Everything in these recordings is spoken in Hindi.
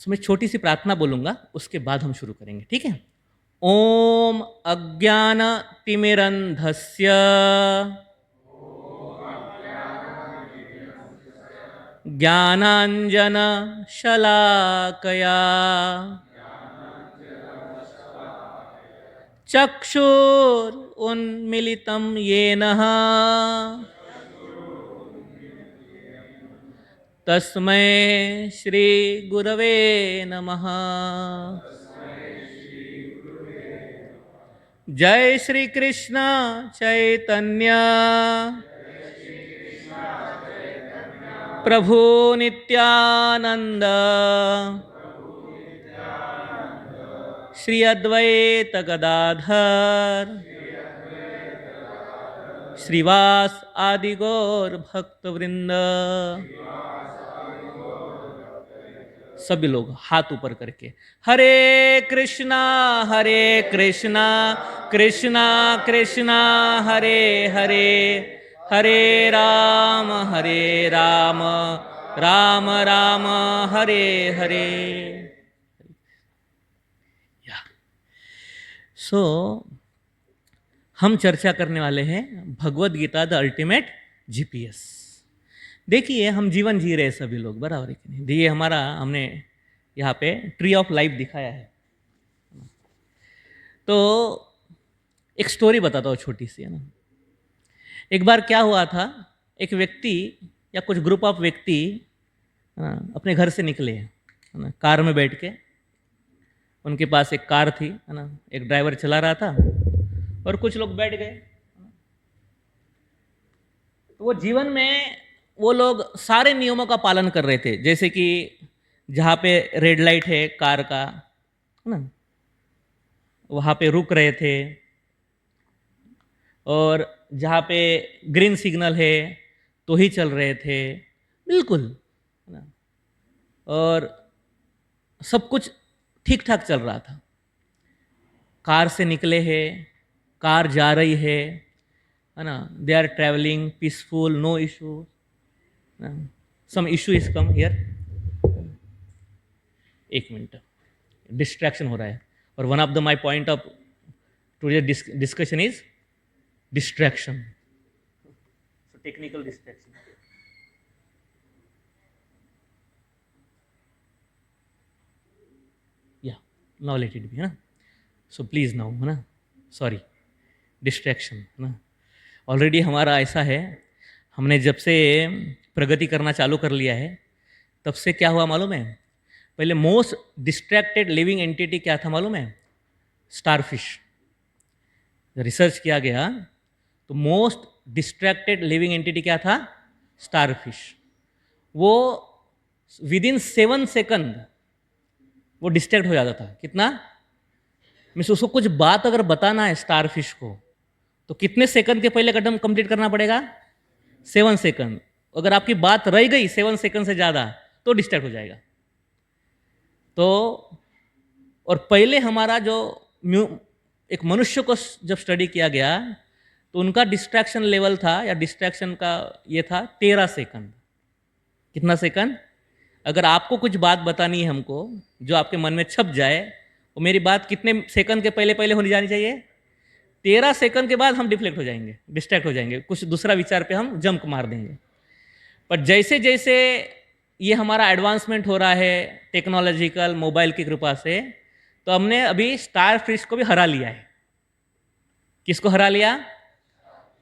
सो मैं छोटी सी प्रार्थना बोलूँगा, उसके बाद हम शुरू करेंगे, ठीक है? ओम अज्ञानतिमिरन्धस्य ज्ञानाञ्जनशलाकया चक्षुरुन्मिलितं येन तस्मै श्रीगुरवे नमः। जय श्री कृष्ण चैतन्य प्रभु नित्यानंद श्री अद्वैत गदाधर श्रीवास आदि गौर भक्त वृंद। सभी लोग हाथ ऊपर करके हरे कृष्णा कृष्णा कृष्णा हरे हरे, हरे राम राम राम हरे हरे। सो हम चर्चा करने वाले हैं Bhagavad Gita the ultimate GPS. देखिए हम जीवन जी रहे सभी लोग, बराबर है कि नहीं? ये हमारा हमने यहाँ पे ट्री ऑफ लाइफ दिखाया है। तो एक स्टोरी बताता हूँ छोटी सी, है ना। एक बार क्या हुआ था, एक व्यक्ति या कुछ ग्रुप ऑफ व्यक्ति अपने घर से निकले, है ना, कार में बैठ के। उनके पास एक कार थी, है ना, एक ड्राइवर चला रहा था और कुछ लोग बैठ गए। तो वो जीवन में वो लोग सारे नियमों का पालन कर रहे थे, जैसे कि जहाँ पे रेड लाइट है कार का, है ना, वहाँ पे रुक रहे थे, और जहाँ पे ग्रीन सिग्नल है तो ही चल रहे थे, बिल्कुल, है ना, और सब कुछ ठीक ठाक चल रहा था। कार से निकले हैं, कार जा रही है ना, they are travelling peaceful, no issue. Some issue is come here, एक मिनट, डिस्ट्रैक्शन हो रहा है, और one of the my point of today discussion is distraction, technical distraction. या नाउ लेट इट बी, है ना। सो प्लीज नाउ, है ना, सॉरी, डिस्ट्रैक्शन, है ना। ऑलरेडी हमारा ऐसा है, हमने जब से प्रगति करना चालू कर लिया है तब से क्या हुआ मालूम है? पहले मोस्ट डिस्ट्रैक्टेड लिविंग एंटिटी क्या था मालूम है? स्टारफिश। रिसर्च किया गया तो मोस्ट डिस्ट्रैक्टेड लिविंग एंटिटी क्या था? स्टारफिश। वो विदिन 7 सेकंड वो डिस्ट्रैक्ट हो जाता था। कितना? मीन्स उसको कुछ बात अगर बताना है स्टारफिश को तो कितने सेकंड के पहले कदम कंप्लीट करना पड़ेगा? 7 सेकंड। अगर आपकी बात रह गई 7 सेकंड से ज़्यादा तो डिस्ट्रैक्ट हो जाएगा। तो और पहले हमारा जो एक मनुष्य को जब स्टडी किया गया तो उनका डिस्ट्रैक्शन लेवल था, या डिस्ट्रैक्शन का ये था 13 सेकंड। कितना सेकंड? अगर आपको कुछ बात बतानी है हमको जो आपके मन में छप जाए, वो मेरी बात कितने सेकंड के पहले पहले होनी जानी चाहिए? 13 सेकंड के बाद हम डिफ्लेक्ट हो जाएंगे, डिस्ट्रैक्ट हो जाएंगे, कुछ दूसरा विचार पे हम जंप मार देंगे। पर जैसे जैसे ये हमारा एडवांसमेंट हो रहा है टेक्नोलॉजिकल, मोबाइल की कृपा से, तो हमने अभी स्टार फिश को भी हरा लिया है। किसको हरा लिया?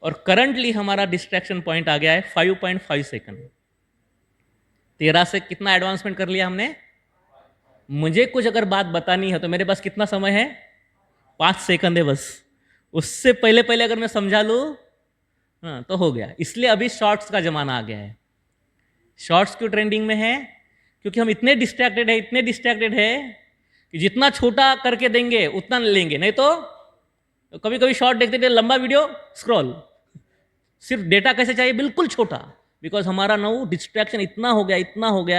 और करंटली हमारा डिस्ट्रैक्शन पॉइंट आ गया है 5.5 सेकंड। 13 से कितना एडवांसमेंट कर लिया हमने? मुझे कुछ अगर बात बतानी है तो मेरे पास कितना समय है? 5 सेकंड है बस। उससे पहले पहले अगर मैं समझा लूँ, हाँ, तो हो गया। इसलिए अभी शॉर्ट्स का जमाना आ गया है। शॉर्ट्स क्यों ट्रेंडिंग में है? क्योंकि हम इतने डिस्ट्रैक्टेड है, इतने डिस्ट्रैक्टेड है कि जितना छोटा करके देंगे उतना लेंगे, नहीं तो कभी कभी शॉर्ट देखते थे, लंबा वीडियो स्क्रॉल, सिर्फ डेटा कैसे चाहिए? बिल्कुल छोटा, बिकॉज हमारा नाउ डिस्ट्रैक्शन इतना हो गया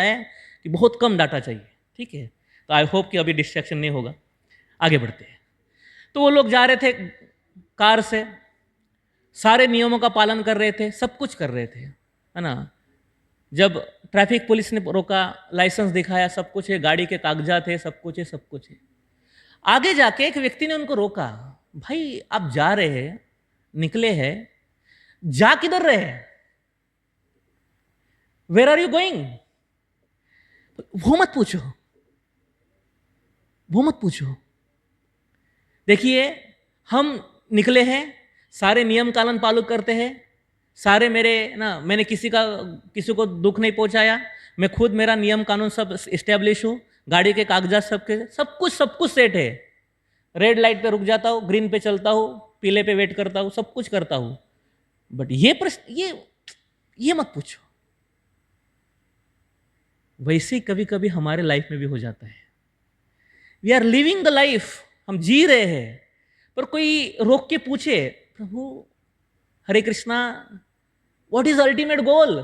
है कि बहुत कम डाटा चाहिए। ठीक है, तो आई होप कि अभी डिस्ट्रैक्शन नहीं होगा। आगे बढ़ते हैं। तो वो लोग जा रहे थे कार से, सारे नियमों का पालन कर रहे थे, सब कुछ कर रहे थे, है ना। जब ट्रैफिक पुलिस ने रोका, लाइसेंस दिखाया, सब कुछ है, गाड़ी के कागजात है, सब कुछ है, सब कुछ है। आगे जाके एक व्यक्ति ने उनको रोका, भाई आप जा रहे हैं, निकले हैं, जा किधर रहे हैं, वेयर आर यू गोइंग? वो मत पूछो, वो मत पूछो। देखिए, हम निकले हैं, सारे नियम कानून पालन करते हैं, सारे मैंने किसी को दुख नहीं पहुंचाया, मैं खुद मेरा नियम कानून सब इस्टेब्लिश हूं, गाड़ी के कागजात सब कुछ सेट है। रेड लाइट पे रुक जाता हूं, ग्रीन पे चलता हूं, पीले पे वेट करता हूं, सब कुछ करता हूं। बट ये प्रश्न ये मत पूछो। वैसे कभी कभी हमारे लाइफ में भी हो जाता है। We are living the life, हम जी रहे हैं, पर कोई रोक के पूछे, प्रभु Hare Krishna, what is ultimate goal?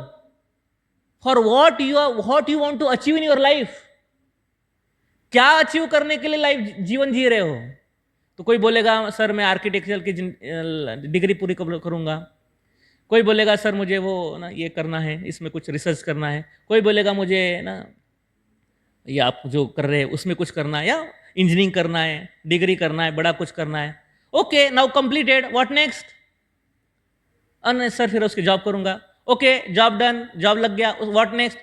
For what you want to achieve in your life? क्या अचीव करने के लिए जीवन जी रहे हो? तो कोई बोलेगा सर मैं आर्किटेक्चर की डिग्री पूरी करूंगा, कोई बोलेगा सर मुझे ये करना है, इसमें कुछ रिसर्च करना है, कोई बोलेगा मुझे ये आप जो कर रहे हैं उसमें कुछ करना है, या इंजीनियरिंग करना है, डिग्री करना है, बड़ा कुछ करना है। Okay, now completed, what next? Sir फिर उसकी जॉब करूंगा। ओके, जॉब डन, जॉब लग गया, व्हाट नेक्स्ट?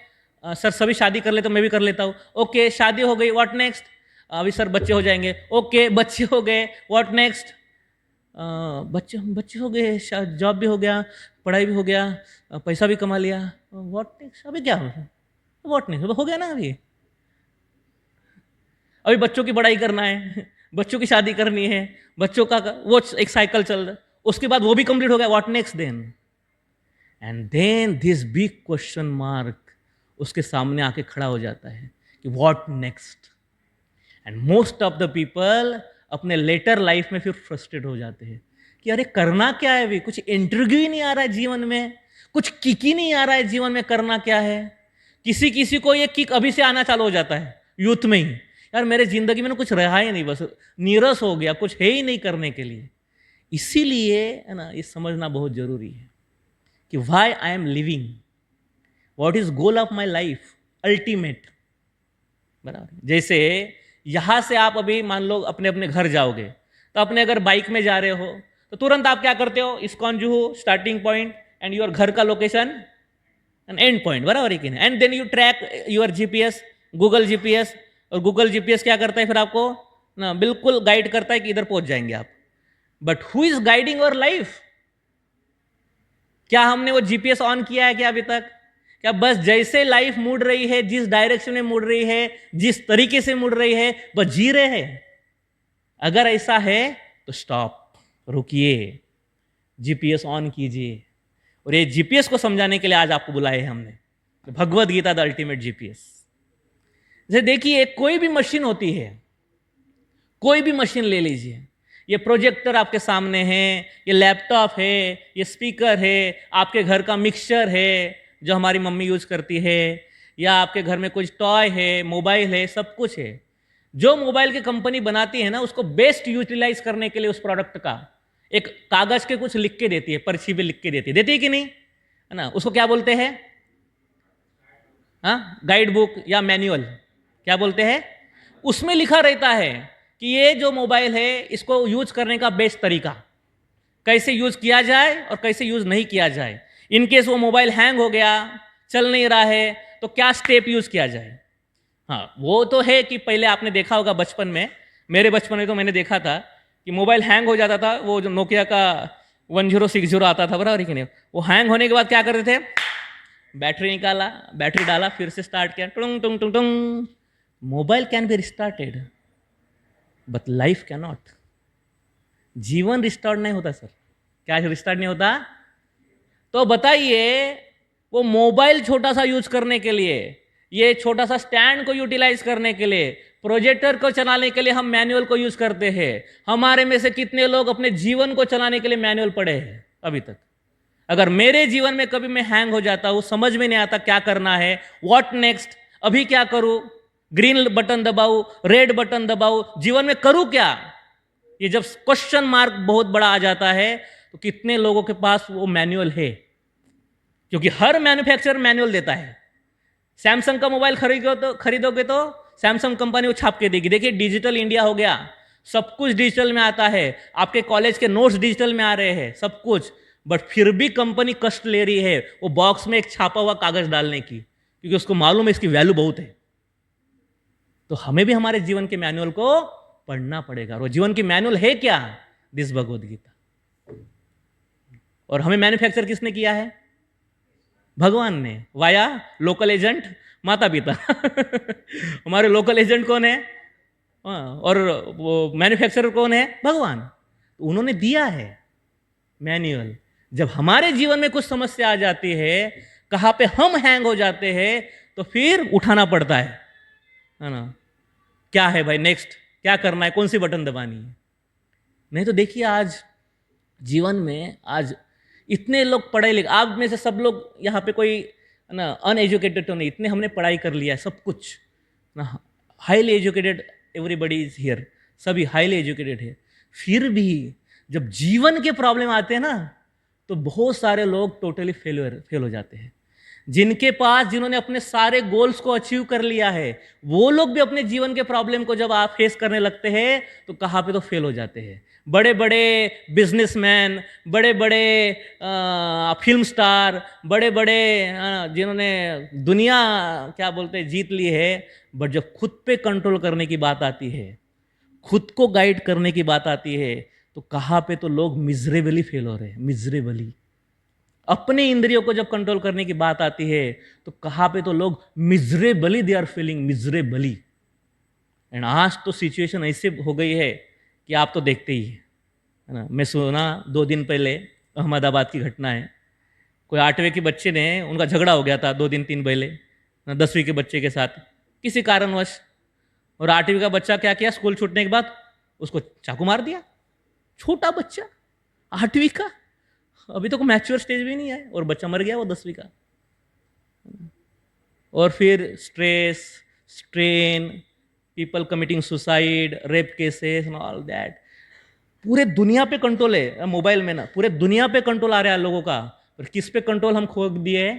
सर सभी शादी कर लेते, मैं भी कर लेता हूँ। ओके, शादी हो गई, व्हाट नेक्स्ट? अभी सर बच्चे हो जाएंगे। ओके, बच्चे हो गए, व्हाट नेक्स्ट? बच्चे हो गए, जॉब भी हो गया, पढ़ाई भी हो गया, पैसा भी कमा लिया, व्हाट नेक्स्ट? अभी क्या हो? व्हाट नेक्स्ट हो गया ना। अभी बच्चों की पढ़ाई करना है, बच्चों की शादी करनी है, बच्चों का वो एक साइकिल चल रहा है, उसके बाद वो भी कंप्लीट हो गया, what next then? And then this big question mark उसके सामने आके खड़ा हो जाता है कि what next? And most of the people अपने लेटर लाइफ में फिर फ्रस्ट्रेट हो जाते हैं कि अरे करना क्या है, अभी कुछ इंटरव्यू ही नहीं आ रहा है जीवन में, कुछ किक ही नहीं आ रहा है जीवन में, करना क्या है? किसी को ये किक अभी से आना चालू हो जाता है यूथ में ही, यार मेरे जिंदगी में कुछ रहा ही नहीं, बस नीरस हो गया, कुछ है ही नहीं करने के लिए। इसीलिए है ना, ये समझना बहुत जरूरी है कि why I am living, what is goal of my life, ultimate. बराबर। जैसे यहां से आप अभी मान लो अपने अपने घर जाओगे, तो अपने अगर बाइक में जा रहे हो तो तुरंत आप क्या करते हो, ISKCON Juhu starting point and your घर का लोकेशन एंड एंड पॉइंट, बराबर है कि नहीं? And then you track your GPS, Google GPS, और गूगल जीपीएस क्या करता है फिर आपको ना बिल्कुल गाइड करता है कि इधर पहुंच जाएंगे आप। But who is guiding our life? क्या हमने वो जीपीएस ऑन किया है क्या अभी तक? क्या बस जैसे लाइफ मुड़ रही है, जिस डायरेक्शन में मुड़ रही है, जिस तरीके से मुड़ रही है, बस जी रहे हैं? अगर ऐसा है तो स्टॉप, रुकिए, जीपीएस ऑन कीजिए। और ये जीपीएस को समझाने के लिए आज आपको बुलाए हैं हमने, Bhagavad Gita the ultimate GPS. जैसे देखिए, कोई भी मशीन होती है, कोई भी मशीन ले लीजिए, ये प्रोजेक्टर आपके सामने है, ये लैपटॉप है, ये स्पीकर है, आपके घर का मिक्सचर है जो हमारी मम्मी यूज करती है, या आपके घर में कुछ टॉय है, मोबाइल है, सब कुछ है। जो मोबाइल की कंपनी बनाती है ना, उसको बेस्ट यूटिलाइज करने के लिए उस प्रोडक्ट का एक कागज के कुछ लिख के देती है, पर्ची पे लिख के देती है कि नहीं, है ना? उसको क्या बोलते हैं? हाँ, गाइड बुक या मैनुअल, क्या बोलते हैं? उसमें लिखा रहता है कि ये जो मोबाइल है इसको यूज करने का बेस्ट तरीका, कैसे यूज किया जाए और कैसे यूज नहीं किया जाए। इनकेस वो मोबाइल हैंग हो गया, चल नहीं रहा है, तो क्या स्टेप यूज किया जाए। हाँ, वो तो है कि पहले आपने देखा होगा बचपन में, मेरे बचपन में तो मैंने देखा था कि मोबाइल हैंग हो जाता था, वो जो नोकिया का 1060 आता था, बराबर कि नहीं? वो हैंग होने के बाद क्या करते थे, बैटरी निकाला, बैटरी डाला, फिर से स्टार्ट किया, टुंग टुंग टुंग टुंग। Mobile can be restarted but life can not. जीवन रिस्टार्ट नहीं होता सर। क्या रिस्टार्ट नहीं होता? तो बताइए, वो मोबाइल छोटा सा यूज करने के लिए, ये छोटा सा स्टैंड को यूटिलाइज करने के लिए, प्रोजेक्टर को चलाने के लिए हम मैनुअल को यूज करते हैं। हमारे में से कितने लोग अपने जीवन को चलाने के लिए मैनुअल पढ़े हैं अभी तक? अगर मेरे जीवन में कभी मैं हैंग हो जाता हूं, समझ में नहीं आता क्या करना है, व्हाट नेक्स्ट, अभी क्या करूं, ग्रीन बटन दबाऊं, रेड बटन दबाऊं, जीवन में करूं क्या, ये जब क्वेश्चन मार्क बहुत बड़ा आ जाता है, तो कितने लोगों के पास वो मैनुअल है? क्योंकि हर मैन्युफैक्चरर मैनुअल देता है, सैमसंग का मोबाइल खरीदोगे तो सैमसंग कंपनी वो छाप के देगी। देखिए डिजिटल इंडिया हो गया, सब कुछ डिजिटल में आता है, आपके कॉलेज के नोट्स डिजिटल में आ रहे हैं, सब कुछ। बट फिर भी कंपनी कष्ट ले रही है वो बॉक्स में एक छापा हुआ कागज डालने की, क्योंकि उसको मालूम है इसकी वैल्यू बहुत है। तो हमें भी हमारे जीवन के मैनुअल को पढ़ना पड़ेगा। और वो जीवन की मैनुअल है क्या? दिस भगवद गीता। और हमें मैन्युफैक्चर किसने किया है? भगवान ने, वाया लोकल एजेंट माता पिता हमारे लोकल एजेंट कौन है? और वो मैन्युफैक्चरर कौन है? भगवान। तो उन्होंने दिया है मैनुअल। जब हमारे जीवन में कुछ समस्या आ जाती है, कहाँ पे हम हैंग हो जाते हैं, तो फिर उठाना पड़ता है ना? क्या है भाई नेक्स्ट, क्या करना है, कौन सी बटन दबानी है? नहीं तो देखिए आज जीवन में आज इतने लोग पढ़े लिखे, आप में से सब लोग यहाँ पे कोई ना अनएजुकेटेड तो नहीं, इतने हमने पढ़ाई कर लिया है सब कुछ ना, highly educated everybody is here, सभी हाईली एजुकेटेड है। फिर भी जब जीवन के प्रॉब्लम आते हैं ना, तो बहुत सारे लोग टोटली फेल हो जाते हैं। जिन्होंने अपने सारे गोल्स को अचीव कर लिया है, वो लोग भी अपने जीवन के प्रॉब्लम को जब आप फेस करने लगते हैं तो कहाँ पे तो फेल हो जाते हैं। बड़े बड़े बिजनेसमैन, बड़े बड़े फिल्म स्टार, बड़े बड़े जिन्होंने दुनिया क्या बोलते हैं जीत ली है, बट जब खुद पे कंट्रोल करने की बात आती है, खुद को गाइड करने की बात आती है, तो कहाँ पे तो लोग मिजरेबली फेल हो रहे हैं। मिजरेबली अपने इंद्रियों को जब कंट्रोल करने की बात आती है, तो कहाँ पे तो लोग miserably they are feeling miserably. And आज तो सिचुएशन ऐसे हो गई है कि आप तो देखते ही है ना। मैं सुना 2 दिन पहले अहमदाबाद की घटना है, कोई 8वीं के बच्चे ने, उनका झगड़ा हो गया था 2 दिन 3 पहले 10वीं के बच्चे के साथ किसी कारणवश, और 8वीं का बच्चा क्या किया, स्कूल छूटने के बाद उसको चाकू मार दिया। छोटा बच्चा 8वीं का, अभी तो मैच्योर स्टेज भी नहीं है, और बच्चा मर गया वो 10वीं का। और फिर stress, strain, people committing suicide, rape cases and all that. पूरे दुनिया पे कंट्रोल है मोबाइल में ना, पूरे दुनिया पे कंट्रोल आ रहा है लोगों का, पर किस पे कंट्रोल हम खो दिए?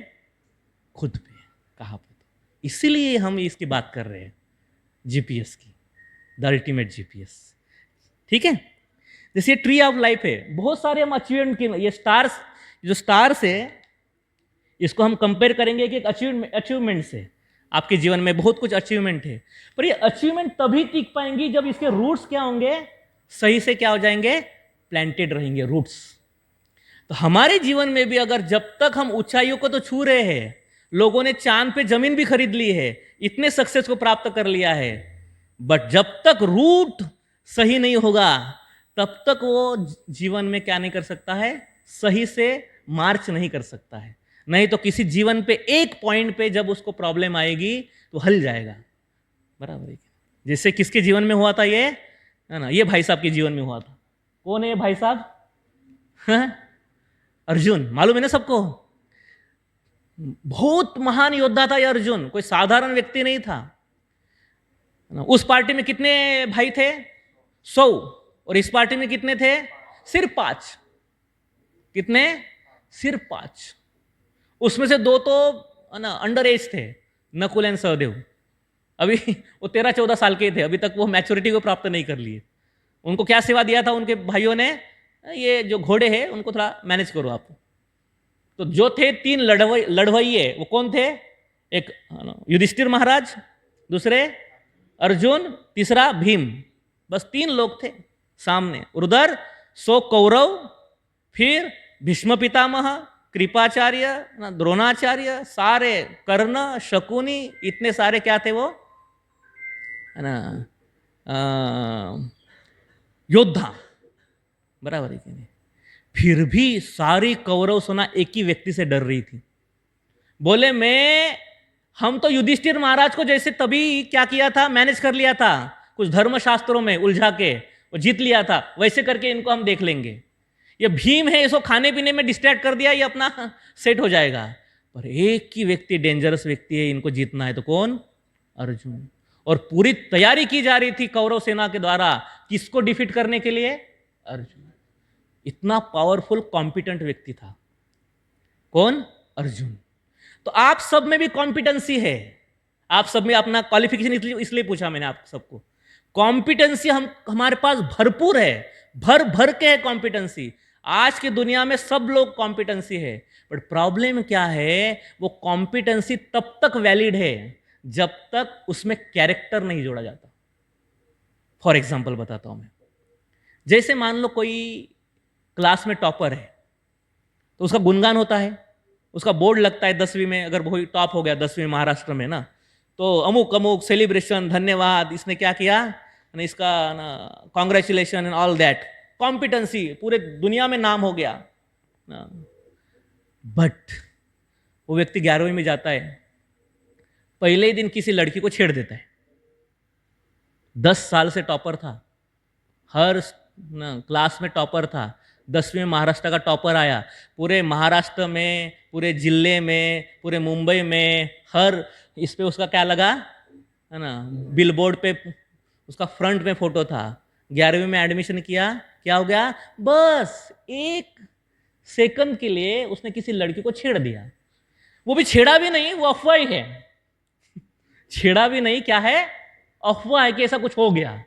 खुद पे। कहाँ पे? इसीलिए हम इसकी बात कर रहे हैं, जीपीएस की, द अल्टीमेट जीपीएस। ठीक है, जैसे ट्री ऑफ लाइफ है, बहुत सारे हम अचीवमेंट की, ये स्टार्स, जो स्टार्स है इसको हम कंपेयर करेंगे कि एक अचीवमेंट से। आपके जीवन में बहुत कुछ अचीवमेंट है, पर ये अचीवमेंट तभी टिक पाएंगी जब इसके रूट्स क्या होंगे, सही से क्या हो जाएंगे, प्लांटेड रहेंगे रूट्स। तो हमारे जीवन में भी अगर जब तक हम ऊंचाइयों को तो छू रहे हैं, लोगों ने चांद पे जमीन भी खरीद ली है, इतने सक्सेस को प्राप्त कर लिया है, बट जब तक रूट सही नहीं होगा तब तक वो जीवन में क्या नहीं कर सकता है, सही से मार्च नहीं कर सकता है। नहीं तो किसी जीवन पे एक पॉइंट पे जब उसको प्रॉब्लम आएगी तो हल जाएगा। बराबर है। जैसे किसके जीवन में हुआ था ये, है ना, ये भाई साहब के जीवन में हुआ था। कौन है ये भाई साहब? अर्जुन, मालूम है ना सबको, बहुत महान योद्धा था ये अर्जुन, कोई साधारण व्यक्ति नहीं था। उस पार्टी में कितने भाई थे? 100, और इस पार्टी में कितने थे? सिर्फ 5। कितने? सिर्फ 5। उसमें से 2 तो ना अंडर एज थे, नकुल एंड सहदेव। अभी वो 13-14 साल के थे, अभी तक वो मैच्योरिटी को प्राप्त नहीं कर लिए। उनको क्या सेवा दिया था उनके भाइयों ने, ये जो घोड़े हैं उनको थोड़ा मैनेज करो आप। तो जो थे 3 लड़वइये, वो कौन थे? एक युधिष्ठिर महाराज, दूसरे अर्जुन, तीसरा भीम। बस 3 लोग थे सामने। उधर 100 कौरव, फिर भीष्म पितामह, कृपाचार्य, द्रोणाचार्य, सारे कर्ण, शकुनी, इतने सारे क्या थे वो, है ना, योद्धा। बराबर है कि नहीं? फिर भी सारी कौरव सेना एक ही व्यक्ति से डर रही थी। बोले हम तो युधिष्ठिर महाराज को जैसे तभी क्या किया था, मैनेज कर लिया था, कुछ धर्मशास्त्रों में उलझा के वो जीत लिया था, वैसे करके इनको हम देख लेंगे। ये भीम है, इसको खाने पीने में डिस्ट्रैक्ट कर दिया, ये अपना सेट हो जाएगा। पर एक ही व्यक्ति डेंजरस व्यक्ति है, इनको जीतना है, तो कौन? अर्जुन। और पूरी तैयारी की जा रही थी कौरव सेना के द्वारा किसको डिफीट करने के लिए? अर्जुन। इतना पावरफुल कॉम्पिटेंट व्यक्ति था कौन? अर्जुन। तो तो आप सब में भी कॉम्पिटेंसी है, आप सब में अपना क्वालिफिकेशन इसलिए पूछा मैंने आप सबको। कॉम्पिटेंसी हमारे पास भरपूर है, भर भर के है कॉम्पिटेंसी। आज की दुनिया में सब लोग कॉम्पिटेंसी है, बट प्रॉब्लम क्या है, वो कॉम्पिटेंसी तब तक वैलिड है जब तक उसमें कैरेक्टर नहीं जोड़ा जाता। फॉर एग्जाम्पल बताता हूं मैं। जैसे मान लो कोई क्लास में टॉपर है, तो उसका गुणगान होता है, उसका बोर्ड लगता है 10वीं में, अगर कोई टॉप हो गया 10वीं महाराष्ट्र में ना, तो अमुक अमुक सेलिब्रेशन, धन्यवाद, इसने क्या किया ना, इसका ना congratulation and all that, competency, पूरे दुनिया में नाम हो गया। बट वो व्यक्ति 11वीं में जाता है, पहले ही दिन किसी लड़की को छेड़ देता है। 10 साल से टॉपर था, हर क्लास में टॉपर था, 10वीं में महाराष्ट्र का टॉपर आया, पूरे महाराष्ट्र में, पूरे जिले में, पूरे मुंबई में, हर इस पे उसका क्या लगा है ना, बिलबोर्ड पे उसका फ्रंट में फोटो था। 11वीं में एडमिशन किया, क्या हो गया, बस 1 सेकंड के लिए उसने किसी लड़की को छेड़ दिया। वो भी छेड़ा भी नहीं, वो अफवाह ही है। छेड़ा भी नहीं, क्या है, अफवाह है कि ऐसा कुछ हो गया।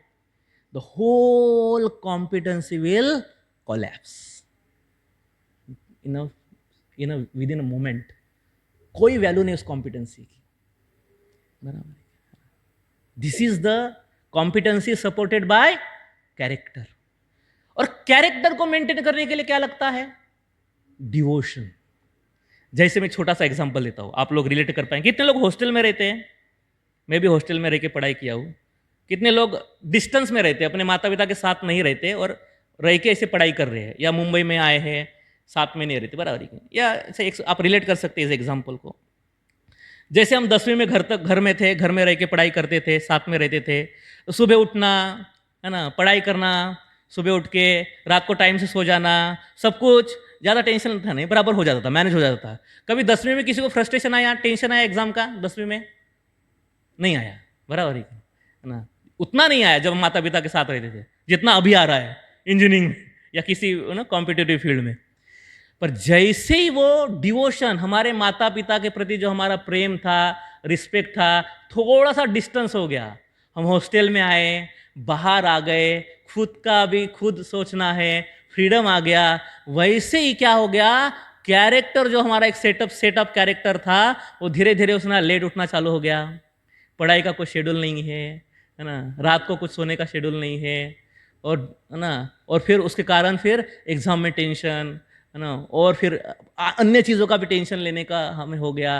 The whole competency will collapse within a moment. कोई वैल्यू नहीं उस कॉम्पिटेंसी की, बराबर। This is the competency supported by character. और कैरेक्टर को मेंटेन करने के लिए क्या लगता है, डिवोशन। जैसे मैं छोटा सा एग्जांपल देता हूं, आप लोग रिलेट कर पाएंगे। कितने लोग हॉस्टल में रहते हैं, मैं भी हॉस्टल में रह के पढ़ाई किया हूं। कितने लोग डिस्टेंस में रहते हैं, अपने माता पिता के साथ नहीं रहते और रह के ऐसे पढ़ाई कर रहे हैं, या मुंबई में आए हैं, साथ में नहीं रहते, बराबर। या ऐसे आप रिलेट कर सकते हैं इस एग्जांपल को। जैसे हम 10वीं में घर में थे, घर में रह के पढ़ाई करते थे, साथ में रहते थे, तो सुबह उठना है ना, पढ़ाई करना, सुबह उठ के रात को टाइम से सो जाना, सब कुछ ज़्यादा टेंशन था नहीं, बराबर हो जाता था, मैनेज हो जाता था। कभी 10वीं में किसी को फ्रस्ट्रेशन आया, टेंशन आया एग्जाम का, 10वीं में नहीं आया, बराबर है ना। उतना नहीं आया जब माता पिता के साथ रहते थे, जितना अभी आ रहा है इंजीनियरिंग में या किसी ना कॉम्पिटिटिव फील्ड में। पर जैसे ही वो डिवोशन, हमारे माता पिता के प्रति जो हमारा प्रेम था, रिस्पेक्ट था, थोड़ा सा डिस्टेंस हो गया, हम हॉस्टल में आए, बाहर आ गए, खुद का भी खुद सोचना है, फ्रीडम आ गया, वैसे ही क्या हो गया, कैरेक्टर जो हमारा एक सेटअप कैरेक्टर था, वो धीरे धीरे उसने लेट उठना चालू हो गया। पढ़ाई का कोई शेड्यूल नहीं है ना, रात को कुछ सोने का शेड्यूल नहीं है, और है ना, और फिर उसके कारण फिर एग्जाम में टेंशन है ना, और फिर अन्य चीज़ों का भी टेंशन लेने का हमें हो गया।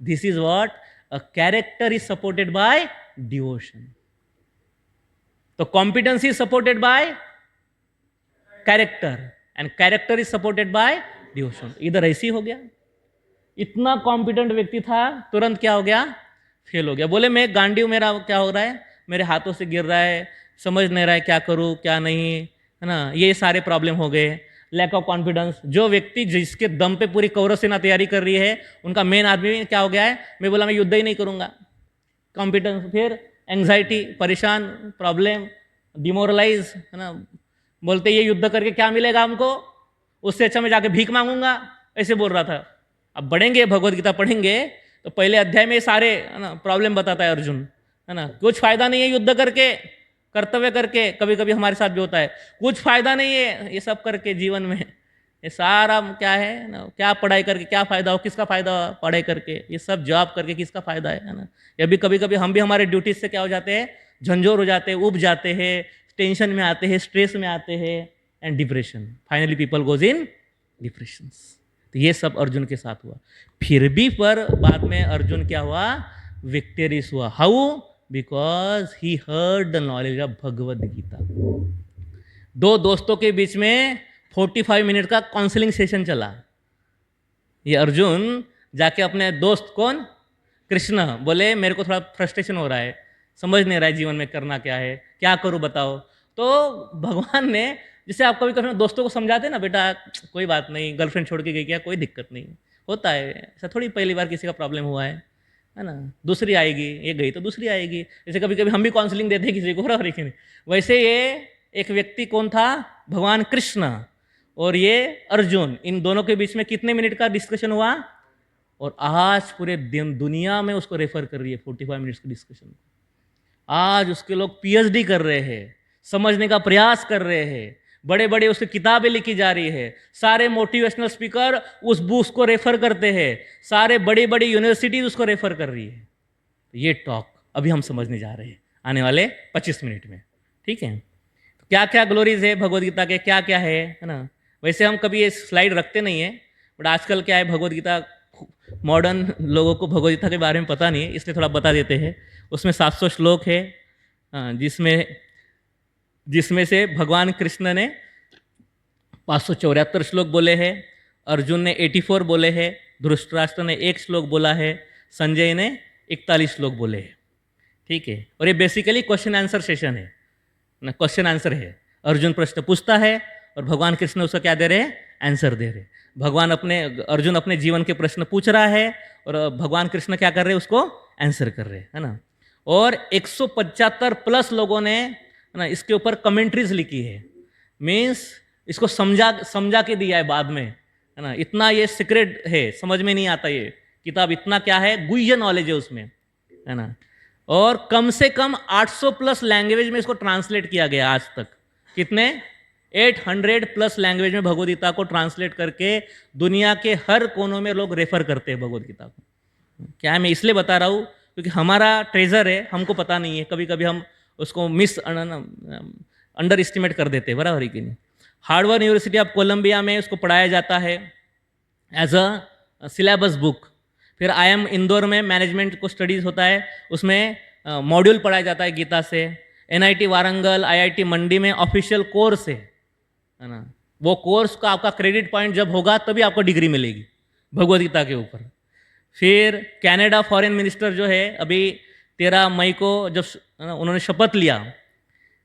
This is what a character is supported by devotion. तो competency is supported by character and character is supported by devotion. इधर ऐसी हो गया, इतना कॉम्पिटेंट व्यक्ति था, तुरंत क्या हो गया, फेल हो गया। बोले मैं गांडी हूं, मेरा क्या हो रहा है, मेरे हाथों से गिर रहा है, समझ नहीं रहा है क्या करूं क्या नहीं, है ना, ये सारे प्रॉब्लम हो गए। लैक ऑफ कॉन्फिडेंस, जो व्यक्ति जिसके दम पे पूरी कौरव सेना तैयारी कर रही है, उनका मेन आदमी क्या हो गया है, मैं बोला मैं युद्ध ही नहीं करूंगा, कॉम्पिटेंस। फिर एंग्जाइटी, परेशान, प्रॉब्लम, डिमोरलाइज, है ना, बोलते ये युद्ध करके क्या मिलेगा हमको, उससे अच्छा मैं जाके भीख मांगूंगा, ऐसे बोल रहा था। अब बढ़ेंगे, भगवद गीता पढ़ेंगे तो पहले अध्याय में सारे है ना प्रॉब्लम बताता है अर्जुन, है ना, कुछ फायदा नहीं है युद्ध करके, कर्तव्य करके, कभी कभी हमारे साथ भी होता है, कुछ फायदा नहीं है ये सब करके जीवन में, ये सारा क्या है ना, क्या पढ़ाई करके क्या फायदा हो, किसका फायदा पढ़ाई करके, ये सब जॉब करके किसका फायदा है ना। या भी कभी कभी हम भी हमारे ड्यूटीज से क्या हो जाते हैं, झंझोर हो जाते हैं, उब जाते हैं, टेंशन में आते हैं, स्ट्रेस में आते हैं, and depression, finally people goes in depression. तो ये सब अर्जुन के साथ हुआ। फिर भी पर बाद में अर्जुन क्या हुआ, विक्टोरियस हुआ। How, because he heard the knowledge of Bhagavad Gita. 2 दोस्तों के बीच में 45 मिनट का काउंसलिंग सेशन चला। ये अर्जुन जाके अपने दोस्त कौन, कृष्ण, बोले मेरे को थोड़ा फ्रस्ट्रेशन हो रहा है, समझ नहीं रहा है जीवन में करना क्या है, क्या करूं बताओ। तो भगवान ने, जैसे आप कभी कभी दोस्तों को समझाते हैं ना, बेटा कोई बात नहीं, गर्लफ्रेंड छोड़ के गई क्या, कोई दिक्कत नहीं, होता है ऐसा, थोड़ी पहली बार किसी का प्रॉब्लम हुआ है ना, दूसरी आएगी, ये गई तो दूसरी आएगी। जैसे कभी कभी हम भी काउंसलिंग देते हैं किसी को, बराबर है। वैसे ये एक व्यक्ति कौन था, भगवान कृष्ण और ये अर्जुन, इन दोनों के बीच में कितने मिनट का डिस्कशन हुआ, और आज पूरे दुनिया में उसको रेफर कर रही है 45 मिनट्स के डिस्कशन। आज उसके लोग पीएचडी कर रहे हैं, समझने का प्रयास कर रहे हैं, बड़े बड़े उसकी किताबें लिखी जा रही है, सारे मोटिवेशनल स्पीकर उस बुक्स को रेफर करते हैं, सारे बड़ी बड़ी यूनिवर्सिटीज उसको रेफर कर रही है। तो ये टॉक अभी हम समझने जा रहे हैं आने वाले 25 मिनट में, ठीक है। तो क्या क्या ग्लोरीज है भगवद गीता के, क्या क्या है ना। वैसे हम कभी ये स्लाइड रखते नहीं है, बट आजकल क्या है, भगवद गीता मॉडर्न लोगों को भगवद गीता के बारे में पता नहीं है, इसलिए थोड़ा बता देते हैं। उसमें 700 श्लोक है, जिसमें से भगवान कृष्ण ने 574 श्लोक बोले हैं, अर्जुन ने 84 बोले हैं, धृतराष्ट्र ने 1 श्लोक बोला है, संजय ने 41 श्लोक बोले हैं, ठीक है। और ये बेसिकली क्वेश्चन आंसर सेशन है ना, क्वेश्चन आंसर है। अर्जुन प्रश्न पूछता है और भगवान कृष्ण उसका क्या दे रहे हैं, आंसर दे रहे हैं। अर्जुन अपने जीवन के प्रश्न पूछ रहा है और भगवान कृष्ण क्या कर रहे हैं, उसको आंसर कर रहे हैं, है ना। और 175 प्लस लोगों ने ना इसके ऊपर कमेंट्रीज लिखी है, मीन्स इसको समझा के दिया है बाद में, है ना। इतना ये सीक्रेट है, समझ में नहीं आता ये किताब, इतना क्या है, गुह्य नॉलेज है उसमें, है ना। और कम से कम 800 प्लस लैंग्वेज में इसको ट्रांसलेट किया गया आज तक। कितने, 800 प्लस लैंग्वेज में भगवद गीता को ट्रांसलेट करके दुनिया के हर कोनों में लोग रेफर करते हैं भगवद गीता को। क्या है, मैं इसलिए बता रहा हूँ क्योंकि हमारा ट्रेजर है, हमको पता नहीं है, कभी कभी हम उसको अंडर एस्टिमेट कर देते हैं, बराबर है कि नहीं। हार्वर्ड यूनिवर्सिटी ऑफ कोलंबिया में उसको पढ़ाया जाता है एज अ सिलेबस बुक। फिर IIM इंदौर में मैनेजमेंट को स्टडीज होता है, उसमें मॉड्यूल पढ़ाया जाता है गीता से। NIT वारंगल, IIT मंडी में ऑफिशियल कोर्स है ना। वो कोर्स का आपका क्रेडिट पॉइंट जब होगा तभी आपको डिग्री मिलेगी भगवद गीता के ऊपर। फिर कनाडा फॉरेन मिनिस्टर जो है, अभी 13 मई को जब उन्होंने शपथ लिया,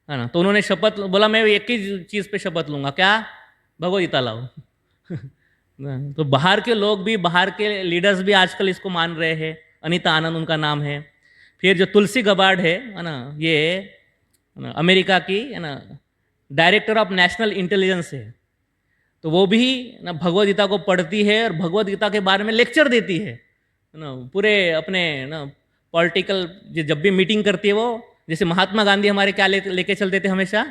है ना, तो उन्होंने शपथ बोला मैं एक ही चीज़ पे शपथ लूँगा, क्या, भगवद गीता लाओ। तो बाहर के लोग भी, बाहर के लीडर्स भी आजकल इसको मान रहे हैं। अनीता आनंद उनका नाम है। फिर जो तुलसी गबार्ड है ना, ये अमेरिका की, है ना, डायरेक्टर ऑफ नेशनल इंटेलिजेंस है। तो वो भी ना भगवद गीता को पढ़ती है और भगवद गीता के बारे में लेक्चर देती है ना, पूरे अपने ना पॉलिटिकल जब भी मीटिंग करती है वो, जैसे महात्मा गांधी हमारे क्या लेके चलते थे हमेशा,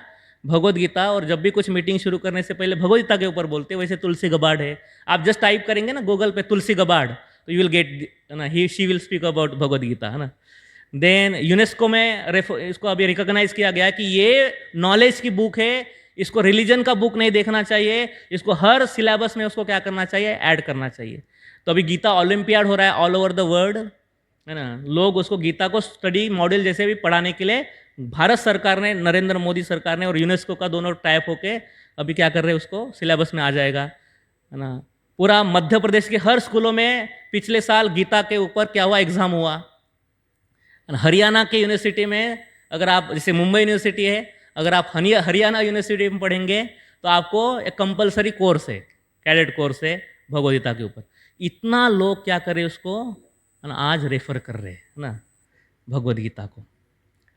भगवद गीता। और जब भी कुछ मीटिंग शुरू करने से पहले भगवद गीता के ऊपर बोलते हैं। वैसे तुलसी गबार्ड है, आप जस्ट टाइप करेंगे ना गूगल पे तुलसी गबार्ड, तो यू विल गेट ना, he she will speak about Bhagavad Gita, है ना। देन यूनेस्को में इसको अभी रिकॉग्नाइज किया गया कि ये नॉलेज की बुक है, इसको रिलीजन का बुक नहीं देखना चाहिए, इसको हर सिलेबस में उसको क्या करना चाहिए, ऐड करना चाहिए। तो अभी गीता ओलंपियाड हो रहा है ऑल ओवर द वर्ल्ड, है ना। लोग उसको गीता को स्टडी मॉड्यूल जैसे भी पढ़ाने के लिए भारत सरकार ने, नरेंद्र मोदी सरकार ने और यूनेस्को का दोनों टाइप होके अभी क्या कर रहे हैं, उसको सिलेबस में आ जाएगा, है ना। पूरा मध्य प्रदेश के हर स्कूलों में पिछले साल गीता के ऊपर क्या हुआ, एग्जाम हुआ। हरियाणा के यूनिवर्सिटी में, अगर आप, जैसे मुंबई यूनिवर्सिटी है, अगर आप हरियाणा यूनिवर्सिटी में पढ़ेंगे तो आपको एक कंपलसरी कोर्स है, कैडेट कोर्स है भगवद गीता के ऊपर। इतना लोग क्या करें उसको, है ना, आज रेफर कर रहे हैं ना भगवद गीता को,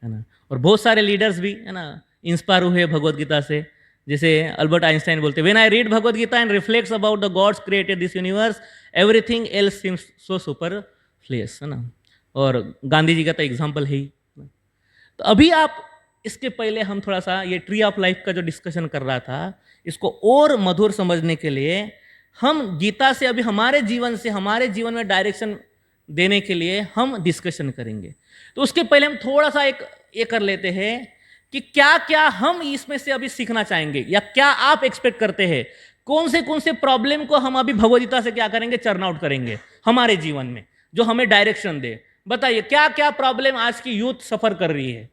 है ना। और बहुत सारे लीडर्स भी, है ना, इंस्पायर हुए भगवद गीता से। जैसे अल्बर्ट आइंस्टाइन बोलते, when I read Bhagavad Gita and reflects about the god's created this universe, everything else seems so superfluous, है ना। और गांधी जी का तो एग्जाम्पल है ही। तो अभी आप, इसके पहले हम थोड़ा सा ये ट्री ऑफ लाइफ का जो डिस्कशन कर रहा था, इसको और मधुर समझने के लिए हम गीता से अभी हमारे जीवन में डायरेक्शन देने के लिए हम डिस्कशन करेंगे। तो उसके पहले हम थोड़ा सा एक ये कर लेते हैं कि क्या क्या हम इसमें से अभी सीखना चाहेंगे, या क्या आप एक्सपेक्ट करते हैं, कौन से प्रॉब्लम को हम अभी भगवद गीता से क्या करेंगे, चर्न आउट करेंगे हमारे जीवन में, जो हमें डायरेक्शन दे। बताइए क्या क्या प्रॉब्लम आज की यूथ सफर कर रही है,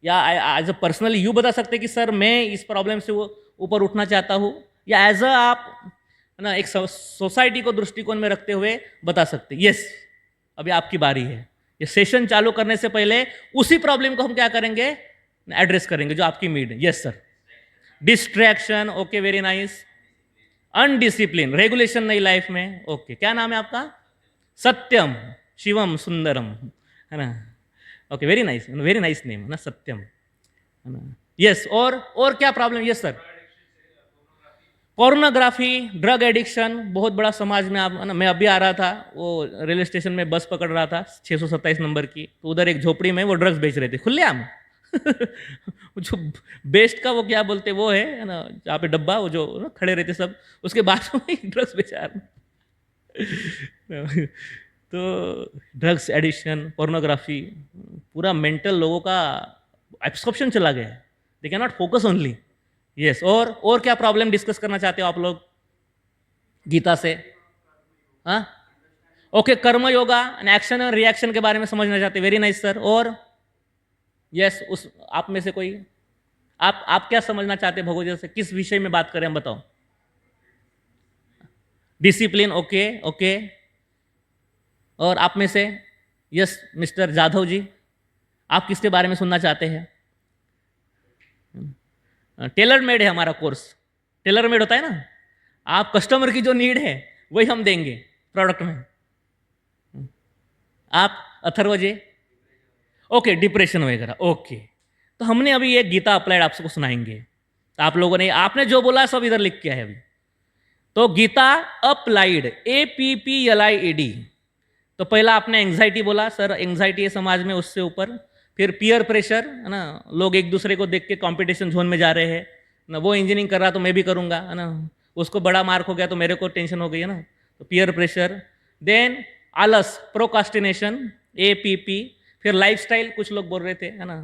या एज अ पर्सनली यू बता सकते कि सर मैं इस प्रॉब्लम से वो ऊपर उठना चाहता हूँ, या एज अ आप ना एक सोसाइटी को दृष्टिकोण में रखते हुए बता सकते यस अभी आपकी बारी है। ये सेशन चालू करने से पहले उसी प्रॉब्लम को हम क्या करेंगे, एड्रेस करेंगे जो आपकी नीड है। Yes sir, distraction, okay very nice. Undisciplined, regulation नहीं लाइफ में, ओके। क्या नाम है आपका? सत्यम, शिवम, सुंदरम, है ना। ओके वेरी नाइस नेम, है ना, सत्यम, है ना। यस, और क्या problem? Yes sir, pornography, drug addiction बहुत बड़ा समाज में। आप ना, मैं अभी आ रहा था, वो रेलवे स्टेशन में बस पकड़ रहा था 627 नंबर की, तो उधर एक झोपड़ी में वो ड्रग्स बेच रहे थे खुलेआम। जो बेस्ट का वो क्या बोलते वो है ना, जहाँ पे डब्बा वो जो ना खड़े रहते सब, उसके बाजू में ड्रग्स बेचा रहे। तो ड्रग्स एडिक्शन, पोर्नोग्राफी, पूरा मेंटल लोगों का एब्सॉर्प्शन चला गया है। They can not focus only. Yes, और क्या प्रॉब्लम डिस्कस करना चाहते हो आप लोग गीता से? हाँ, ओके, कर्म योगा, एक्शन और रिएक्शन के बारे में समझना चाहते हैं। Very nice sir. और यस, उस आप में से कोई, आप क्या समझना चाहते हैं भगवद गीता से? किस विषय में बात करें हम, बताओ। Discipline, okay okay. और आप में से? यस मिस्टर जाधव जी, आप किसके बारे में सुनना चाहते हैं? टेलर मेड है हमारा कोर्स। टेलर मेड होता है ना, आप कस्टमर की जो नीड है वही हम देंगे प्रोडक्ट में। आप अथर्व जी? ओके, डिप्रेशन वगैरह, ओके। तो हमने अभी ये गीता अप्लाइड आपको सुनाएंगे। तो आप लोगों ने, आपने जो बोला सब इधर लिख किया है अभी। तो गीता अप्लाइड, APPLIED। तो पहला आपने एंग्जाइटी बोला, सर एंग्जाइटी है समाज में, उससे ऊपर फिर पीयर प्रेशर है ना, लोग एक दूसरे को देख के कंपटीशन जोन में जा रहे हैं ना, वो इंजीनियरिंग कर रहा तो मैं भी करूंगा है ना, उसको बड़ा मार्क हो गया तो मेरे को टेंशन हो गई है ना, तो पीयर प्रेशर। देन आलस, प्रोकास्टिनेशन, APP। फिर लाइफस्टाइल, कुछ लोग बोल रहे थे है ना।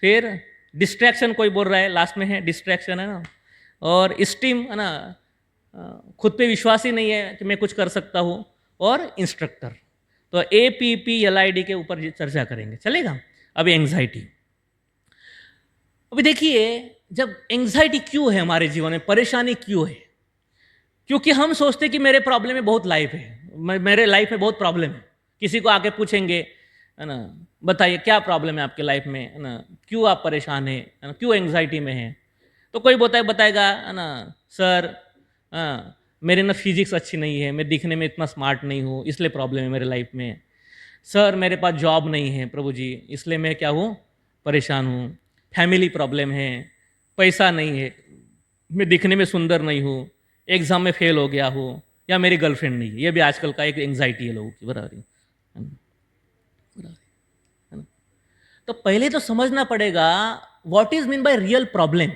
फिर डिस्ट्रैक्शन, कोई बोल रहा है, लास्ट में है डिस्ट्रैक्शन है ना। और स्टीम है ना, खुद पे विश्वास ही नहीं है कि मैं कुछ कर सकता हूँ। और इंस्ट्रक्टर। तो APPLID के ऊपर चर्चा करेंगे, चलेगा? अभी एंग्जाइटी। अभी देखिए, जब एंग्जाइटी क्यों है हमारे जीवन में, परेशानी क्यों है? क्योंकि हम सोचते कि मेरे प्रॉब्लम में बहुत लाइफ है, मेरे लाइफ में बहुत प्रॉब्लम है। किसी को आके पूछेंगे है ना, बताइए क्या प्रॉब्लम है आपके लाइफ में है ना, क्यों आप परेशान है ना, क्यों एंग्जाइटी में है? तो कोई बताएगा है ना, सर मेरे ना फिजिक्स अच्छी नहीं है, मैं दिखने में इतना स्मार्ट नहीं हूँ, इसलिए प्रॉब्लम है मेरे लाइफ में। सर मेरे पास जॉब नहीं है प्रभु जी, इसलिए मैं क्या हूँ, परेशान हूँ। फैमिली प्रॉब्लम है, पैसा नहीं है, मैं दिखने में सुंदर नहीं हूँ, एग्ज़ाम में फेल हो गया हूँ, या मेरी गर्लफ्रेंड नहीं है। ये भी आजकल का एक एंग्जाइटी है लोगों की, बराबर है ना? तो पहले तो समझना पड़ेगा what is mean by real problem.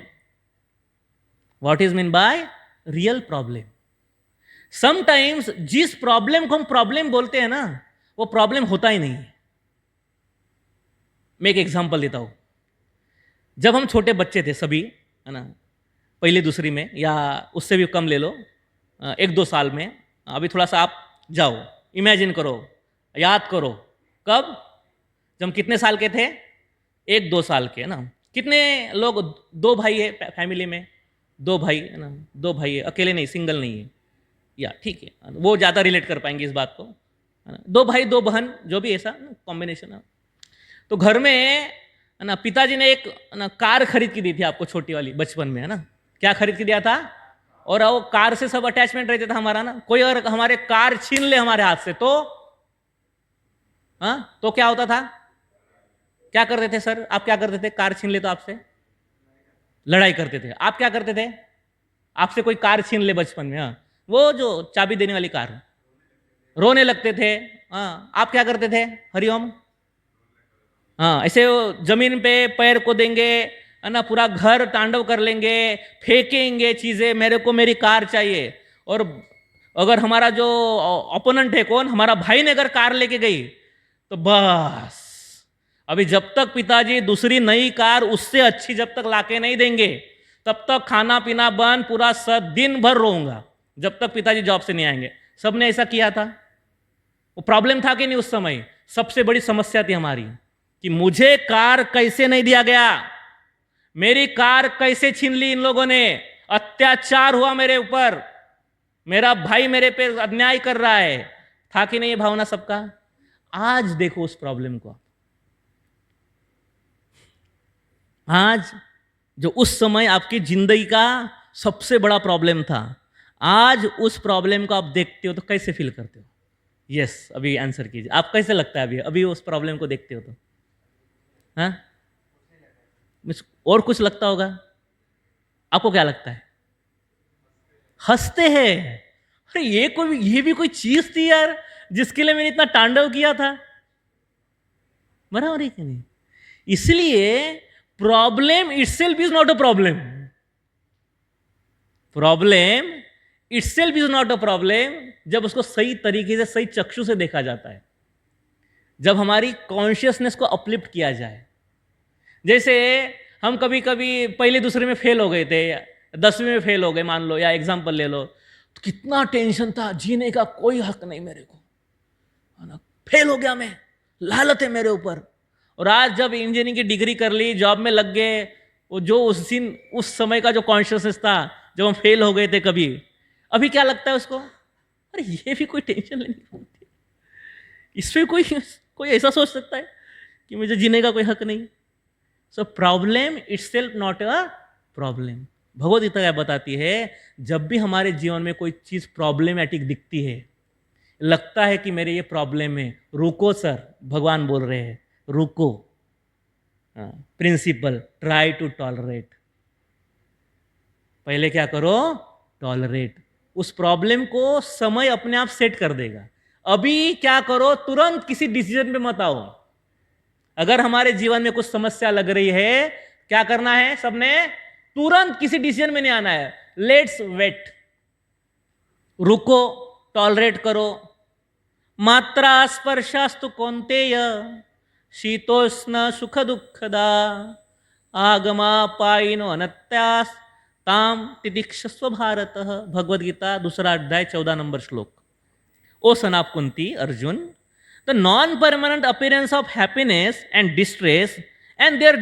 What is mean by real problem? Sometimes जिस प्रॉब्लम को हम प्रॉब्लम बोलते हैं ना, वो प्रॉब्लम होता ही नहीं है। मैं एक एग्जांपल देता हूं। जब हम छोटे बच्चे थे सभी है ना, पहली दूसरी में या उससे भी कम ले लो, 1-2 साल में, अभी थोड़ा सा आप जाओ, इमेजिन करो, याद करो, कब, जब हम कितने साल के थे? 1-2 साल के है ना। कितने लोग, 2 भाई है फैमिली में, 2 भाई है ना, 2 भाई है, अकेले नहीं, सिंगल नहीं है, या ठीक है, वो ज़्यादा रिलेट कर पाएंगे इस बात को, है ना। 2 भाई 2 बहन, जो भी ऐसा कॉम्बिनेशन है। तो घर में है ना, पिताजी ने एक ना कार खरीद के दी थी आपको, छोटी वाली, बचपन में है ना। क्या खरीद के दिया था? और वो कार से सब अटैचमेंट रहता था हमारा ना। कोई अगर हमारे कार छीन ले हमारे हाथ से तो, हाँ, तो क्या होता था? क्या करते थे सर? आप क्या करते थे? कार छीन ले तो आपसे लड़ाई करते थे। आप क्या करते थे? आपसे कोई कार छीन ले बचपन में, हाँ, वो जो चाबी देने वाली कार, रोने लगते थे। हाँ, आप क्या करते थे? हरिओम? हाँ, ऐसे वो जमीन पे पैर को देंगे है ना, पूरा घर तांडव कर लेंगे, फेंकेंगे चीजें, मेरे को मेरी कार चाहिए। और अगर हमारा जो ओपोनेंट है, कौन, हमारा भाई ने अगर कार लेके गई तो बस, अभी जब तक पिताजी दूसरी नई कार उससे अच्छी जब तक लाके नहीं देंगे, तब तक खाना पीना बंद, पूरा दिन भर रोऊंगा जब तक पिताजी जॉब से नहीं आएंगे। सबने ऐसा किया था। वो प्रॉब्लम था कि नहीं उस समय? सबसे बड़ी समस्या थी हमारी कि मुझे कार कैसे नहीं दिया गया, मेरी कार कैसे छीन ली इन लोगों ने, अत्याचार हुआ मेरे ऊपर, मेरा भाई मेरे पे अन्याय कर रहा है। था कि नहीं ये भावना सबका? आज देखो उस प्रॉब्लम को, आज जो उस समय आपकी जिंदगी का सबसे बड़ा प्रॉब्लम था, आज उस प्रॉब्लम को आप देखते हो तो कैसे फील करते हो? यस, अभी आंसर कीजिए, आप कैसे लगता है अभी अभी उस प्रॉब्लम को देखते हो तो? हाँ, और कुछ लगता होगा? आपको क्या लगता है? हंसते हैं, अरे ये भी कोई चीज थी यार जिसके लिए मैंने इतना तांडव किया था। बराबर है कि नहीं? इसलिए problem itself is not a problem, problem itself is not a problem जब उसको सही तरीके से, सही चक्षु से देखा जाता है, जब हमारी कॉन्शियसनेस को अपलिफ्ट किया जाए। जैसे हम कभी कभी पहले दूसरे में फेल हो गए थे, 10वीं में फेल हो गए मान लो, या एग्जाम्पल ले लो, तो कितना टेंशन था, जीने का कोई हक नहीं मेरे को, है ना, फेल हो गया मैं, लालत है मेरे ऊपर। और आज जब इंजीनियरिंग की डिग्री कर ली, जॉब में लग गए, वो जो उस समय का जो कॉन्शियसनेस था जब हम फेल हो गए थे कभी, अभी क्या लगता है उसको, अरे ये भी कोई टेंशन लेने की बात है, इसमें कोई ऐसा सोच सकता है कि मुझे जीने का कोई हक नहीं। So problem itself not a problem. Bhagavad Gita क्या बताती है, जब भी हमारे जीवन में कोई चीज प्रॉब्लमैटिक दिखती है, लगता है कि मेरे ये प्रॉब्लम है, रुको सर, भगवान बोल रहे हैं रुको। Principle, try to tolerate. पहले क्या करो, टॉलरेट। उस प्रॉब्लम को समय अपने आप सेट कर देगा। अभी क्या करो, तुरंत किसी डिसीजन पे मत आओ। अगर हमारे जीवन में कुछ समस्या लग रही है, क्या करना है सबने, तुरंत किसी डिसीजन में नहीं आना है, लेट्स वेट, रुको, टॉलरेट करो। मात्रा स्पर्शास्तु कौन्तेय शीतोष्ण सुख दुःखदा आगमा पायिनो अनत्यास ताम तितिक्षस्व भारत। भगवद गीता 2 अध्याय 14 नंबर श्लोक। O son of Kunti, Arjun, the non permanent appearance of happiness and distress and their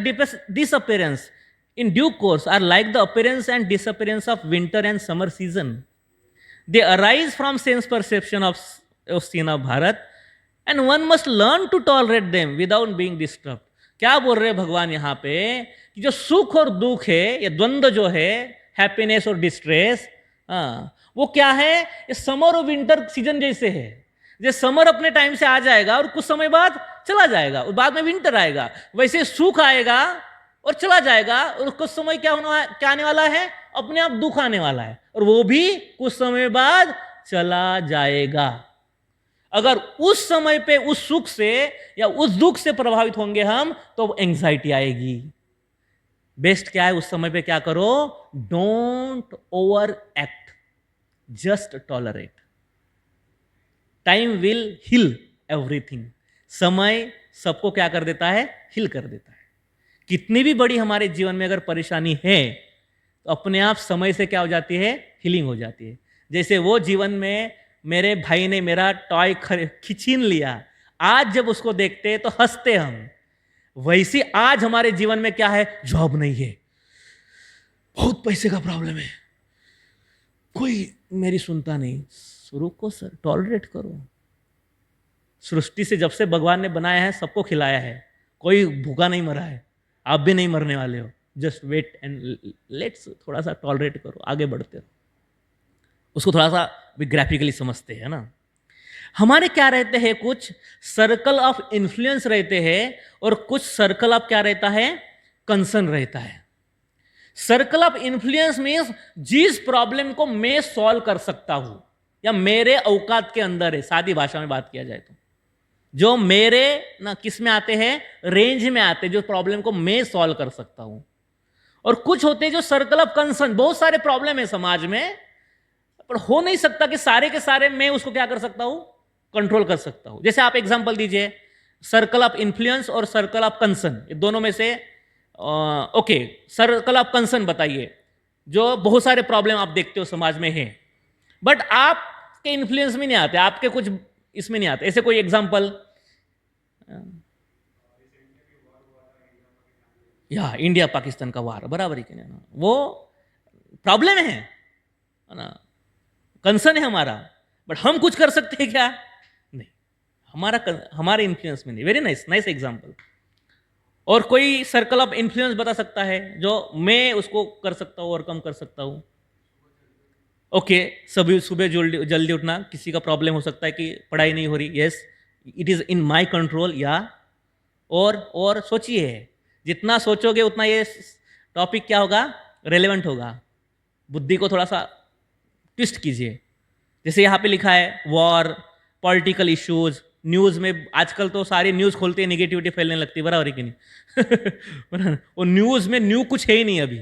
disappearance in due course are like the appearance and disappearance of winter and summer season. They arise from sense perception of scene of Bharat and one must learn to tolerate them without being disturbed. क्या बोल रहे हैं भगवान यहाँ पे, कि जो सुख और दुख है, ये द्वंद्व जो है, हैप्पीनेस और डिस्ट्रेस, वो क्या है, ये समर और विंटर सीजन जैसे है। जैसे समर अपने टाइम से आ जाएगा और कुछ समय बाद चला जाएगा, और बाद में विंटर आएगा, वैसे सुख आएगा और चला जाएगा, और कुछ समय क्या आने वाला है, अपने आप दुख आने वाला है, और वो भी कुछ समय बाद चला जाएगा। अगर उस समय पे उस सुख से या उस दुख से प्रभावित होंगे हम, तो एंग्जाइटी आएगी। बेस्ट क्या है, उस समय पे क्या करो, don't over act, just tolerate. Time will heal everything. समय सबको क्या कर देता है, हील कर देता है। कितनी भी बड़ी हमारे जीवन में अगर परेशानी है, तो अपने आप समय से क्या हो जाती है, हीलिंग हो जाती है। जैसे वो जीवन में मेरे भाई ने मेरा टॉय खींच लिया, आज जब उसको देखते तो हंसते हम, वैसे आज हमारे जीवन में क्या है, जॉब नहीं है, बहुत पैसे का प्रॉब्लम है, कोई मेरी सुनता नहीं, रुको सर, टॉलरेट करो। सृष्टि से जब से भगवान ने बनाया है, सबको खिलाया है, कोई भूखा नहीं मरा है, आप भी नहीं मरने वाले हो। जस्ट वेट एंड लेट्स, थोड़ा सा टॉलरेट करो, आगे बढ़ते रहो। उसको थोड़ा सा भी ग्राफिकली समझते हैं ना। हमारे क्या रहते हैं, कुछ सर्कल ऑफ इन्फ्लुएंस रहते हैं, और कुछ सर्कल ऑफ क्या रहता है, कंसर्न रहता है। सर्कल ऑफ इन्फ्लुएंस मीन्स जिस प्रॉब्लम को मैं सॉल्व कर सकता हूं या मेरे औकात के अंदर है, सादी भाषा में बात किया जाए तो, जो मेरे ना किस में आते हैं, रेंज में आते हैं, जो प्रॉब्लम को मैं सॉल्व कर सकता हूं। और कुछ होते हैं जो सर्कल ऑफ कंसर्न, बहुत सारे प्रॉब्लम है समाज में, पर हो नहीं सकता कि सारे के सारे मैं उसको क्या कर सकता हूं, कंट्रोल कर सकता हूं। जैसे आप एग्जांपल दीजिए, सर्कल ऑफ इन्फ्लुएंस और सर्कल ऑफ कंसर्न, ये दोनों में से ओके, सर्कल ऑफ कंसर्न बताइए, जो बहुत सारे प्रॉब्लम आप देखते हो समाज में है, बट आपके इन्फ्लुएंस में नहीं आते, आपके कुछ इसमें नहीं आते। ऐसे कोई एग्जांपल, या इंडिया पाकिस्तान का वार, बराबर ही क्या ना, वो प्रॉब्लम है ना, कंसर्न है हमारा, बट हम कुछ कर सकते हैं क्या, नहीं, हमारे इन्फ्लुएंस में नहीं। Very nice, nice example. और कोई सर्कल ऑफ इन्फ्लुएंस बता सकता है जो मैं उसको कर सकता हूं, ओवरकम कर सकता हूं। ओके, सभी सुबह जल्दी उठना, किसी का प्रॉब्लम हो सकता है कि पढ़ाई नहीं हो रही, yes, it is in my control, या और सोचिए, जितना सोचोगे उतना ये टॉपिक क्या होगा, रेलेवेंट होगा, बुद्धि को थोड़ा सा ट्विस्ट कीजिए। जैसे यहाँ पे लिखा है वॉर, पॉलिटिकल इश्यूज, न्यूज़ में आजकल तो सारी न्यूज़ खोलते ही निगेटिविटी फैलने लगती है, बराबर है कि नहीं? वो न्यूज़ में न्यू कुछ है ही नहीं अभी,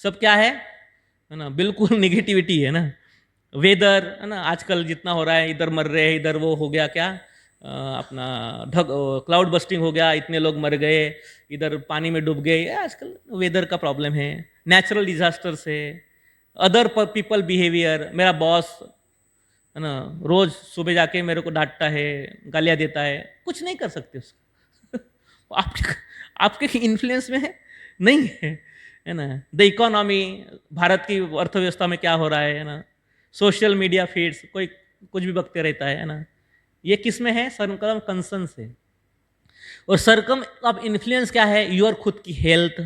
सब क्या है ना, बिल्कुल निगेटिविटी है ना। वेदर है ना, आजकल जितना हो रहा है, इधर मर रहे हैं, इधर वो हो गया क्या, अपना क्लाउड बस्टिंग हो गया, इतने लोग मर गए, इधर पानी में डूब गए, आजकल वेदर का प्रॉब्लम है, नेचुरल डिजास्टर्स है, अदर पीपल बिहेवियर, मेरा बॉस है ना रोज सुबह जाके मेरे को डांटता है, गालियाँ देता है, कुछ नहीं कर सकते उसको। आपके आपके इन्फ्लुएंस में है नहीं है ना। द इकोनॉमी, भारत की अर्थव्यवस्था में क्या हो रहा है ना, सोशल मीडिया फीड्स, कोई कुछ भी बकते रहता है ना, ये किस में है, सर्कम कंसर्न से। और सर्कम अब इन्फ्लुएंस क्या है, योर खुद की हेल्थ,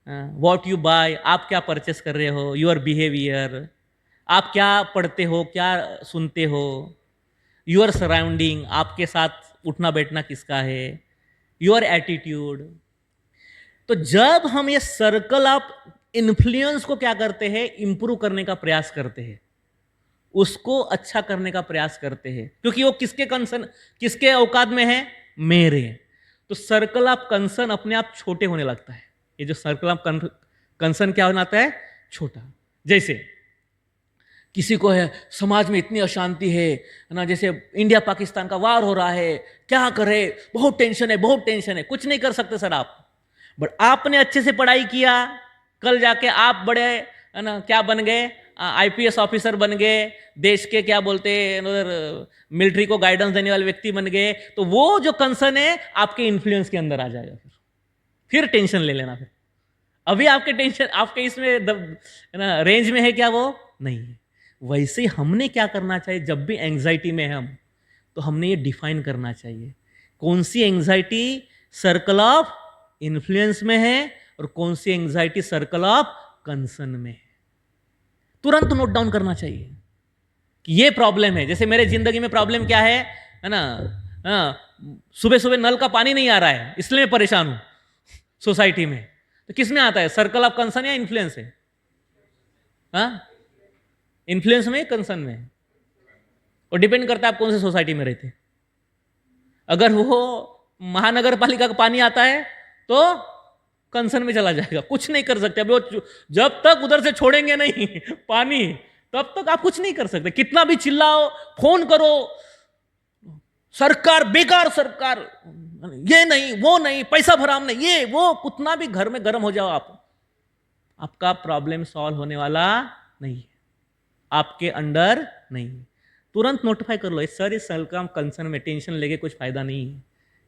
व्हाट यू बाय, आप क्या परचेस कर रहे हो, योर बिहेवियर, आप क्या पढ़ते हो, क्या सुनते हो, योर सराउंडिंग, आपके साथ उठना बैठना किसका है, योर एटीट्यूड। तो जब हम ये सर्कल ऑफ इन्फ्लुएंस को क्या करते हैं, इंप्रूव करने का प्रयास करते हैं, उसको अच्छा करने का प्रयास करते हैं, क्योंकि वो किसके कंसर्न, किसके औकात में है, मेरे। तो सर्कल ऑफ कंसर्न अपने आप छोटे होने लगता है। ये जो सर्कल ऑफ कंसर्न क्या होना आता है, छोटा। जैसे किसी को है समाज में इतनी अशांति है ना, जैसे इंडिया पाकिस्तान का वार हो रहा है, क्या करे, बहुत टेंशन है, बहुत टेंशन है, कुछ नहीं कर सकते सर आप। बट आपने अच्छे से पढ़ाई किया, कल जाके आप बड़े है ना क्या बन गए, आईपीएस ऑफिसर बन गए, देश के क्या बोलते हैं उधर मिलिट्री को गाइडेंस देने वाले व्यक्ति बन गए, तो वो जो कंसर्न है आपके इन्फ्लुएंस के अंदर आ जाएगा। फिर टेंशन ले लेना। फिर अभी आपके टेंशन आपके इसमें ना रेंज में है क्या, वो नहीं है। वैसे ही हमने क्या करना चाहिए, जब भी एंग्जाइटी में है हम, तो हमने ये डिफाइन करना चाहिए कौन सी एंग्जाइटी सर्कल ऑफ इन्फ्लुएंस में है और कौन सी एंग्जाइटी सर्कल ऑफ कंसर्न में है। तुरंत नोट डाउन करना चाहिए कि ये प्रॉब्लम है। जैसे मेरे जिंदगी में प्रॉब्लम क्या है ना, सुबह सुबह नल का पानी नहीं आ रहा है, इसलिए मैं परेशान हूं सोसाइटी में। तो किस में आता है, सर्कल ऑफ कंसर्न या इन्फ्लुएंस है? इन्फ्लुएंस में, कंसर्न में? और डिपेंड करता है आप कौन सी सोसाइटी में रहते। अगर वो महानगर पालिका का पानी आता है तो कंसर्न में चला जाएगा, कुछ नहीं कर सकते। अभी वो जब तक उधर से छोड़ेंगे नहीं पानी, तब तक आप कुछ नहीं कर सकते। कितना भी चिल्लाओ, फोन करो, सरकार बेकार, सरकार ये नहीं, वो नहीं, पैसा भरा हमने, ये वो, कितना भी घर में गर्म हो जाओ आप, आपका प्रॉब्लम सॉल्व होने वाला नहीं है, आपके अंडर नहीं है। तुरंत नोटिफाई कर लो, सर इस सर्कल कंसर्न में टेंशन लेके कुछ फायदा नहीं है।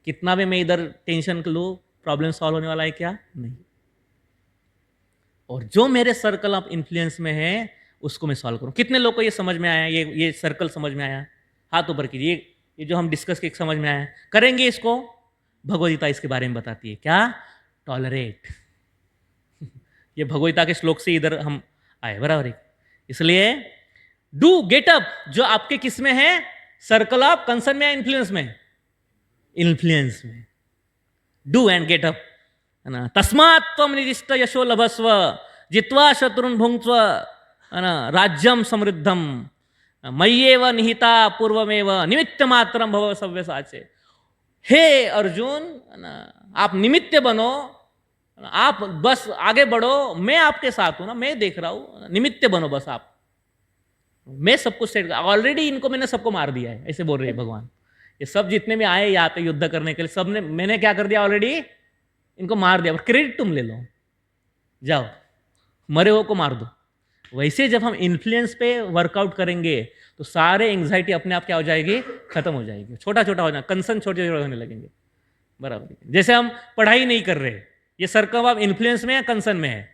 कितना भी मैं इधर टेंशन लूँ, प्रॉब्लम सॉल्व होने वाला है क्या? नहीं। और जो मेरे सर्कल ऑफ इन्फ्लुएंस में है उसको मैं सॉल्व करूं। कितने लोग को ये समझ में आया, ये सर्कल समझ में आया? हाथ ऊपर कीजिए। ये जो हम डिस्कस किए समझ में आया? करेंगे इसको। भगवद्गीता इसके बारे में बताती है क्या? टॉलरेट। ये भगवद्गीता के श्लोक से इधर हम आए, बराबर है। इसलिए डू गेट अप, जो आपके किस में है, सर्कल ऑफ कंसर्न में या इन्फ्लुएंस में? इन्फ्लुएंस में। डू एंड गेट अप, है ना। तस्मात् त्वं निदिष्ट यशो लभस्व जित्वा शत्रुन भुंक्स्व, है ना, राज्यम समृद्धम मय्येव निहिता पूर्वमेव निमित्त मात्रम भव सव्यसाचे। हे अर्जुन, है ना, आप निमित्त बनो, आप बस आगे बढ़ो, मैं आपके साथ हूं ना, मैं देख रहा हूं, निमित्त बनो बस आप, मैं सब कुछ सेट, ऑलरेडी इनको मैंने सबको मार दिया है, ऐसे बोल रहे हैं भगवान। ये सब जितने भी आए यहाँ पे युद्ध करने के लिए, सब ने मैंने क्या कर दिया, ऑलरेडी इनको मार दिया। क्रेडिट तुम ले लो, जाओ मरे हो को मार दो। वैसे जब हम इन्फ्लुएंस पे वर्कआउट करेंगे तो सारे एंग्जाइटी अपने आप क्या हो जाएगी, खत्म हो जाएगी, छोटा छोटा हो जाए, कंसर्न छोटे छोटे होने लगेंगे, बराबर। जैसे हम पढ़ाई नहीं कर रहे, ये सर्कल ऑफ इन्फ्लुएंस में या कंसर्न में है?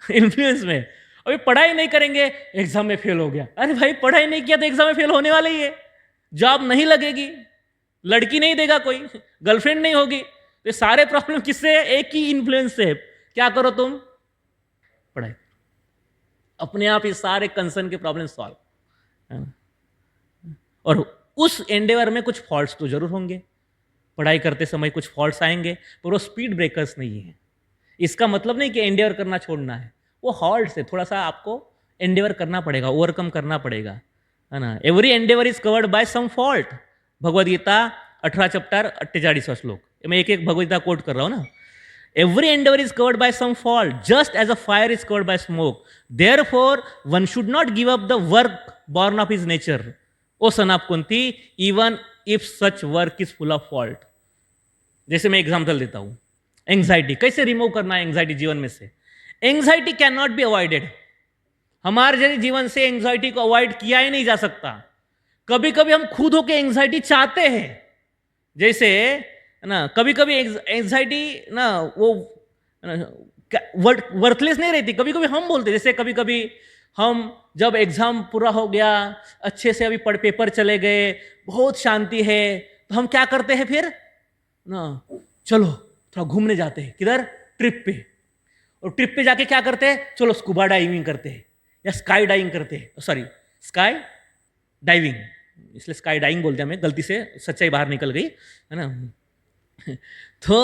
इन्फ्लुएंस में। अभी पढ़ाई नहीं करेंगे, एग्जाम में फेल हो गया। अरे भाई पढ़ाई नहीं किया तो एग्जाम में फेल होने वाला ही है। जॉब नहीं लगेगी, लड़की नहीं देगा कोई, गर्लफ्रेंड नहीं होगी, तो सारे प्रॉब्लम किससे है? एक ही इन्फ्लुएंस से है। क्या करो तुम? पढ़ाई। अपने आप ये सारे कंसर्न के प्रॉब्लम सॉल्व। और उस एंडेवर में कुछ फॉल्ट्स तो जरूर होंगे, पढ़ाई करते समय कुछ फॉल्ट्स आएंगे, पर वो स्पीड ब्रेकर्स नहीं है। इसका मतलब नहीं कि एंडेवर करना छोड़ना है, वो हॉल्ट से थोड़ा सा आपको एंडेवर करना पड़ेगा, ओवरकम करना पड़ेगा, है ना. Every endeavour is covered by some fault. Bhagavad Gita 18 chapter 48वां श्लोक. मैं एक एक भगवद गीता कोट कर रहा हूँ ना. Every endeavor is covered by some fault, just as a fire is covered by smoke. Therefore, one should not give up the work born of his nature. O son of Kunti, even if such work is full of fault. जैसे मैं एग्जाम्पल देता हूं, एंग्जाइटी कैसे रिमूव करना है एंग्जाइटी जीवन में से. Anxiety can not be avoided. हमारे जीवन से एंग्जाइटी को अवॉइड किया ही नहीं जा सकता. कभी कभी हम खुद होकर एंग्जाइटी चाहते हैं. जैसे ना कभी कभी एंग्जाइटी ना वो वर्थलेस नहीं रहती. कभी कभी हम बोलते, जैसे कभी कभी हम जब एग्जाम पूरा हो गया, अच्छे से अभी पेपर चले गए, बहुत शांति है, तो हम क्या करते हैं फिर ना, चलो थोड़ा घूमने जाते हैं. किधर? ट्रिप पे. और ट्रिप पे जाके क्या करते हैं? चलो स्कूबा डाइविंग करते हैं या स्काई डाइविंग करते हैं. सॉरी, स्काई डाइविंग, इसलिए स्काई डाइविंग बोलते हैं. हमें गलती से सच्चाई बाहर निकल गई, है ना. तो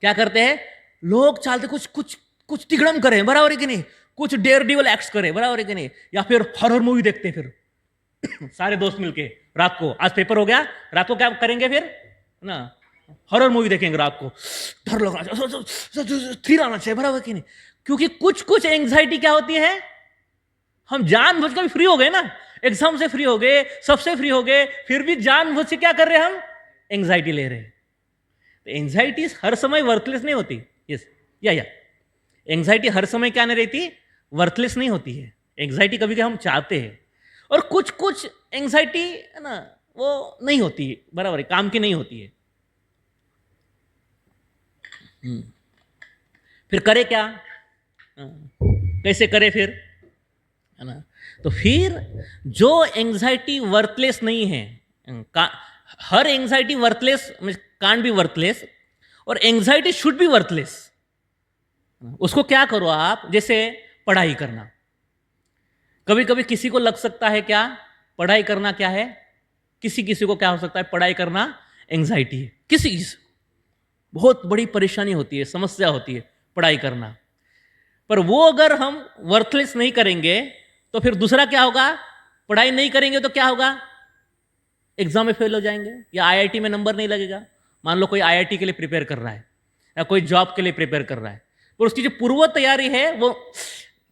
क्या करते हैं लोग? चालते कुछ कुछ कुछ तिगड़म करें, बराबर है कि नहीं. कुछ डेयर डिवल एक्ट्स करें, बराबर है कि नहीं. या फिर हॉरर मूवी देखते हैं फिर सारे दोस्त मिलके रात को. आज पेपर हो गया, रात को क्या करेंगे फिर ना, हॉरर मूवी देखेंगे रात को. डर लगना चाहिए, थ्रिल आना चाहिए, बराबर कि नहीं. क्योंकि कुछ कुछ एंग्जाइटी क्या होती है, हम जानबूझ कर भी फ्री हो गए ना, एग्जाम से फ्री हो गए, सबसे फ्री हो गए, फिर भी जानबूझ से क्या कर रहे हैं हम, एंग्जाइटी ले रहे हैं. एंजाइटी हर समय वर्थलेस नहीं होती. यस या एंजाइटी हर समय क्या नहीं रहती, वर्थलेस नहीं होती है. एंजाइटी कभी कभी हम चाहते हैं, और कुछ कुछ एंजाइटी है ना वो नहीं होती है, बराबर है, काम की नहीं होती है. फिर करे क्या, कैसे करे फिर, है ना. तो फिर जो एंजाइटी वर्थलेस नहीं है, हर anxiety worthless can't be worthless, और एंजाइटी शुड बी वर्थलेस. उसको क्या करो आप, जैसे पढ़ाई करना. कभी कभी किसी को लग सकता है क्या पढ़ाई करना क्या है, किसी किसी को क्या हो सकता है पढ़ाई करना एंजाइटी है. किसी किसी को बहुत बड़ी परेशानी होती है, समस्या होती है पढ़ाई करना. पर वो अगर हम वर्थलेस नहीं करेंगे तो फिर दूसरा क्या होगा, पढ़ाई नहीं करेंगे तो क्या होगा, एग्जाम में फेल हो जाएंगे, या आईआईटी में नंबर नहीं लगेगा. मान लो कोई आईआईटी के लिए प्रिपेयर कर रहा है, या कोई जॉब के लिए प्रिपेयर कर रहा है, और उसकी जो पूर्व तैयारी है वो,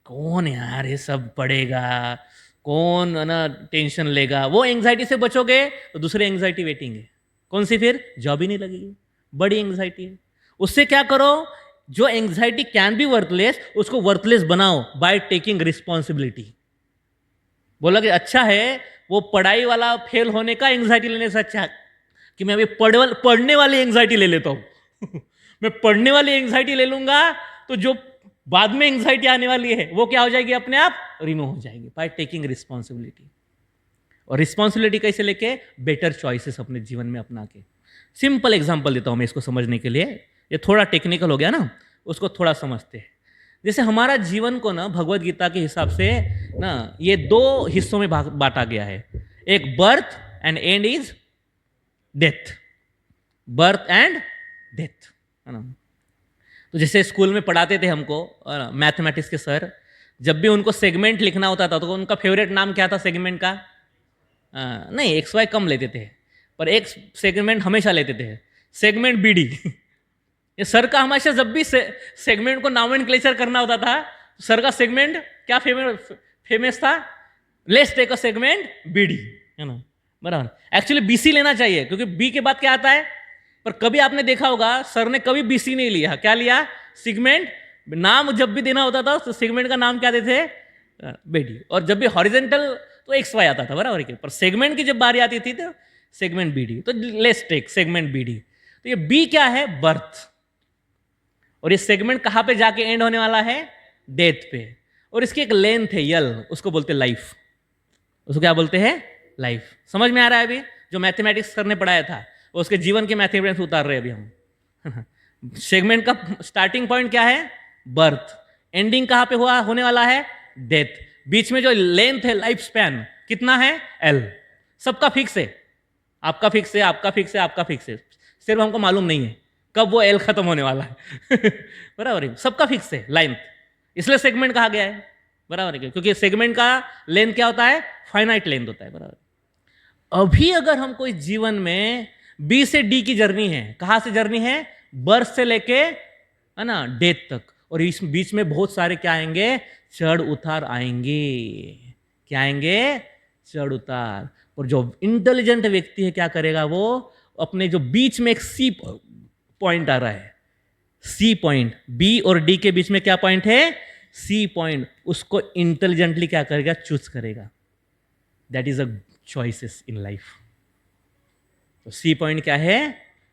कौन यार ये सब पढ़ेगा, कौन है ना टेंशन लेगा, वो एंग्जाइटी से बचोगे तो दूसरे एंग्जाइटी वेटिंग है. कौन सी? फिर जॉब ही नहीं लगेगी, बड़ी एंग्जाइटी है. उससे क्या करो, जो एंग्जाइटी कैन बी वर्थलेस उसको वर्थलेस बनाओ बाय टेकिंग रिस्पॉन्सिबिलिटी. बोला कि अच्छा है वो पढ़ाई वाला फेल होने का एंग्जाइटी लेने से अच्छा है कि मैं अभी पढ़ने वाली एंग्जाइटी ले लेता हूं. मैं पढ़ने वाली एंग्जाइटी ले लूंगा तो जो बाद में एंग्जाइटी आने वाली है वो क्या हो जाएगी, अपने आप रिमूव हो जाएगी बाय टेकिंग रिस्पॉन्सिबिलिटी. और रिस्पॉन्सिबिलिटी कैसे लेके, बेटर चॉइसेस अपने जीवन में अपना के. सिंपल एग्जाम्पल देता हूं मैं इसको समझने के लिए, ये थोड़ा टेक्निकल हो गया ना, उसको थोड़ा समझते हैं. जैसे हमारा जीवन को ना भगवद गीता के हिसाब से ना ये दो हिस्सों में बांटा गया है. एक birth and and is death. Birth and death, है ना. तो जैसे स्कूल में पढ़ाते थे हमको मैथमेटिक्स के सर, जब भी उनको सेगमेंट लिखना होता था तो उनका फेवरेट नाम क्या था सेगमेंट का, नहीं एक्स वाई कम लेते थे, पर एक सेगमेंट हमेशा लेते थे, सेगमेंट बीडी. ये सर का हमेशा जब भी सेगमेंट को नॉमेनक्लेचर करना होता था, सर का सेगमेंट क्या फेमस था, let's take a segment BD, है ना, बराबर. एक्चुअली बीसी लेना चाहिए क्योंकि बी के बाद क्या आता है, पर कभी आपने देखा होगा सर ने कभी बीसी नहीं लिया. क्या लिया, सेगमेंट. नाम जब भी देना होता था तो सेगमेंट का नाम क्या देते थे, बीडी. और जब भी हॉरिजेंटल तो एक्स वाई आता था, बराबर है. पर सेगमेंट की जब बारी आती थी तो सेगमेंट बीडी, तो लेट्स टेक सेगमेंट बीडी. तो ये बी क्या है, बर्थ. और ये सेगमेंट कहां पे जाके एंड होने वाला है, डेथ पे. और इसकी एक लेंथ है यल, उसको बोलते हैं लाइफ. उसको क्या बोलते हैं, लाइफ. समझ में आ रहा है अभी, जो मैथमेटिक्स सर ने पढ़ाया था उसके जीवन के मैथमेटिक्स उतार रहे हैं अभी हम. सेगमेंट का स्टार्टिंग पॉइंट क्या है, बर्थ. एंडिंग कहां पे हुआ होने वाला है, डेथ. बीच में जो लेंथ है, लाइफ स्पैन कितना है, एल. सबका फिक्स है, आपका फिक्स है, आपका फिक्स है, आपका फिक्स है. सिर्फ हमको मालूम नहीं है कब वो एल खत्म होने वाला है. बराबर है, सबका फिक्स है लेंथ, इसलिए सेगमेंट कहा गया है. बराबर है, क्योंकि सेगमेंट का लेंथ क्या होता है, फाइनाइट लेंथ होता है, बराबर। अभी अगर हमको इस जीवन में बी से डी की जर्नी है, कहां से जर्नी है, बर्थ से लेके है ना डेथ तक, और इस बीच में बहुत सारे क्या आएंगे, चढ़ उतार आएंगे। क्या आएंगे, चढ़ उतार। और जो इंटेलिजेंट व्यक्ति है क्या करेगा, वो अपने जो बीच में एक सी पॉइंट आ रहा है, सी पॉइंट, बी और डी के बीच में क्या पॉइंट है, सी पॉइंट, उसको इंटेलिजेंटली क्या करेगा, चूज करेगा। That is a choices in life. तो सी पॉइंट क्या है,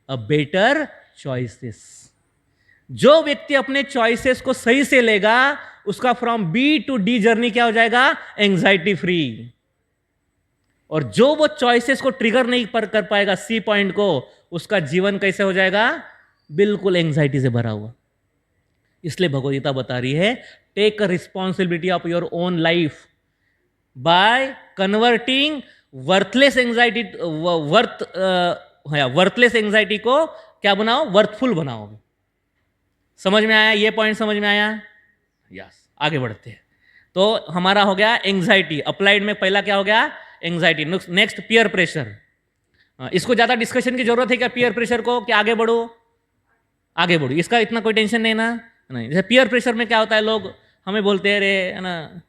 अ बेटर चॉइसेस। जो व्यक्ति अपने चॉइसेस को सही से लेगा, उसका from B to D journey क्या हो जाएगा, एंजाइटी फ्री। और जो वो चॉइसेस को ट्रिगर नहीं कर पाएगा सी पॉइंट को, उसका जीवन कैसे हो जाएगा, बिल्कुल एंजाइटी से भरा हुआ। इसलिए भगवद गीता बता रही है, take a responsibility of your own life by converting worthless anxiety, worthless anxiety को क्या बनाओ, वर्थफुल बनाओ। समझ में आया, ये पॉइंट समझ में आया, यस। आगे बढ़ते हैं। तो हमारा हो गया एंजाइटी, अप्लाइड में पहला क्या हो गया, एंजाइटी। Next peer pressure. इसको ज्यादा डिस्कशन की जरूरत है क्या, पीयर प्रेशर को, कि आगे बढ़ो, आगे बढ़ो, इसका इतना कोई टेंशन नहीं ना, नहीं। जैसे पीयर प्रेशर में क्या होता है, लोग हमें बोलते हैं, रे है ना,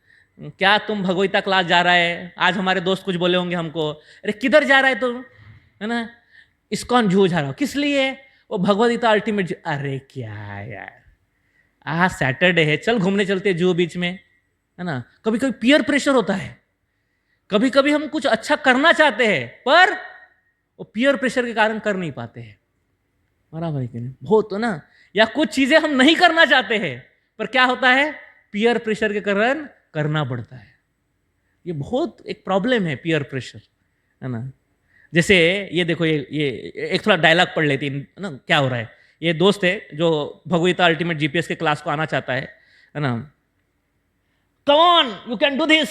क्या तुम भगवगीता क्लास जा रहा है, आज हमारे दोस्त कुछ बोले होंगे हमको, अरे किधर जा रहा है तुम, है ना, इस्कॉन जू जा रहा हो, किस लिए, वो भगवदगीता अल्टीमेट। अरे क्या यार, आज सैटरडे है, चल घूमने चलते हैं जू बीच में, है ना। कभी कभी पीयर प्रेशर होता है, कभी कभी हम कुछ अच्छा करना चाहते हैं, पर वो पीयर प्रेशर के कारण कर नहीं पाते हैं, बराबर है कि नहीं, बहुत तो ना। या कुछ चीजें हम नहीं करना चाहते हैं, पर क्या होता है, पीयर प्रेशर के कारण करना पड़ता है। ये बहुत एक प्रॉब्लम है पीयर प्रेशर, है ना। जैसे ये देखो, ये एक थोड़ा डायलॉग पढ़ लेती है ना, क्या हो रहा है। ये दोस्त है जो भगवदगीता अल्टीमेट जीपीएस के क्लास को आना चाहता है ना। Come on, you can do this,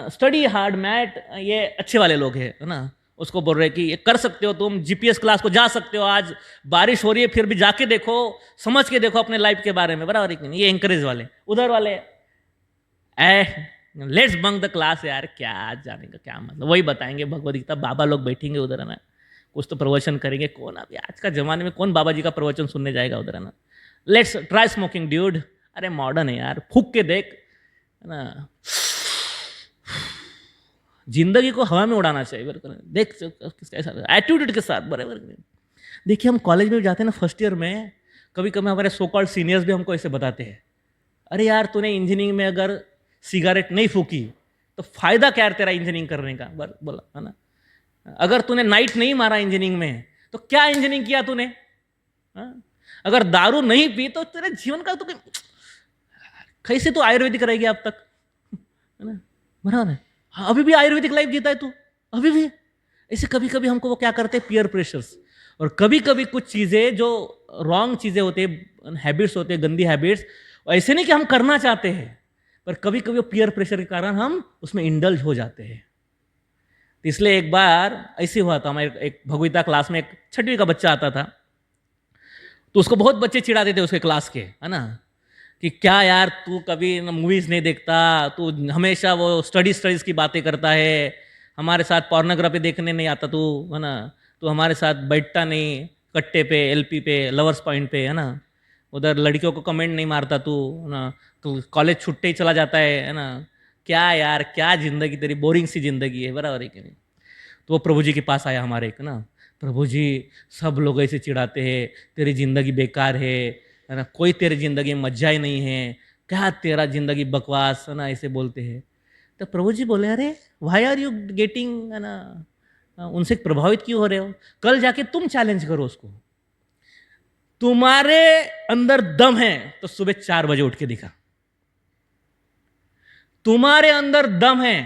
study hard mate, ये अच्छे वाले लोग हैं, है ना। उसको बोल रहे कि ये कर सकते हो तुम, जीपीएस क्लास को जा सकते हो, आज बारिश हो रही है फिर भी जाके देखो, समझ के देखो अपने लाइफ के बारे में, बराबर है। ये एंकरेज वाले, उधर वाले लेट्स बंक द क्लास, यार क्या जाने का क्या मतलब, वही बताएंगे भगवद गीता, बाबा लोग बैठेंगे उधर, है ना, कुछ तो प्रवचन करेंगे। कौन अभी आज का जमाने में कौन बाबा जी का प्रवचन सुनने जाएगा उधर, है ना। लेट्स ट्राई स्मोकिंग ड्यूड, अरे मॉडर्न है यार, फूक के देख, है ना, जिंदगी को हवा में उड़ाना चाहिए, बराबर, देख कैसा एटीट्यूड के साथ, बराबर। देखिए हम कॉलेज में जाते हैं ना, फर्स्ट ईयर में, कभी कभी हमारे सो कॉल्ड सीनियर्स भी हमको ऐसे बताते हैं, अरे यार तूने इंजीनियरिंग में अगर सिगरेट नहीं फूकी तो फायदा क्या है तेरा इंजीनियरिंग करने का, बोला, है ना। अगर तूने नाइट नहीं मारा इंजीनियरिंग में तो क्या इंजीनियरिंग किया तूने, अगर दारू नहीं पी तो तेरे जीवन का तो कैसे तो आयुर्वेदिक रहेगी अब तक, है ना, बराबर है। हाँ, अभी भी आयुर्वेदिक लाइफ जीता है तू, अभी भी। ऐसे कभी कभी हमको वो क्या करते हैं, पीयर प्रेशर्स। और कभी कभी कुछ चीजें जो रॉन्ग चीजें होती है, हैबिट्स होते हैं, गंदी हैबिट्स, ऐसे नहीं कि हम करना चाहते हैं, पर कभी कभी वो पीयर प्रेशर के कारण हम उसमें इंडल्ज हो जाते हैं। तो इसलिए एक बार ऐसे हुआ था, हमारे एक भगवदगीता क्लास में एक 6वीं का बच्चा आता था, तो उसको बहुत बच्चे चिढ़ाते थे उसके क्लास के, है ना, कि क्या यार तू कभी मूवीज नहीं देखता, तू हमेशा वो स्टडीज की बातें करता है, हमारे साथ पोर्नोग्राफी देखने नहीं आता तू, है ना, तू हमारे साथ बैठता नहीं कट्टे पे, एलपी पे, लवर्स पॉइंट पे, है ना, उधर लड़कियों को कमेंट नहीं मारता तू, है ना, तो कॉलेज छुट्टे ही चला जाता है ना, क्या यार क्या जिंदगी तेरी, बोरिंग सी जिंदगी है, बराबर है कि नहीं। तो वो प्रभु जी के पास आया हमारे एक ना, प्रभु जी सब लोग ऐसे चिढ़ाते हैं, तेरी जिंदगी बेकार है ना, कोई तेरी जिंदगी में मजा ही नहीं है, क्या तेरा जिंदगी बकवास, है ना, ऐसे बोलते हैं। तो प्रभु जी बोले, अरे व्हाई आर यू गेटिंग, है ना, उनसे प्रभावित क्यों हो रहे हो, कल जाके तुम चैलेंज करो उसको, तुम्हारे अंदर दम है तो सुबह 4 बजे उठ के दिखा, तुम्हारे अंदर दम है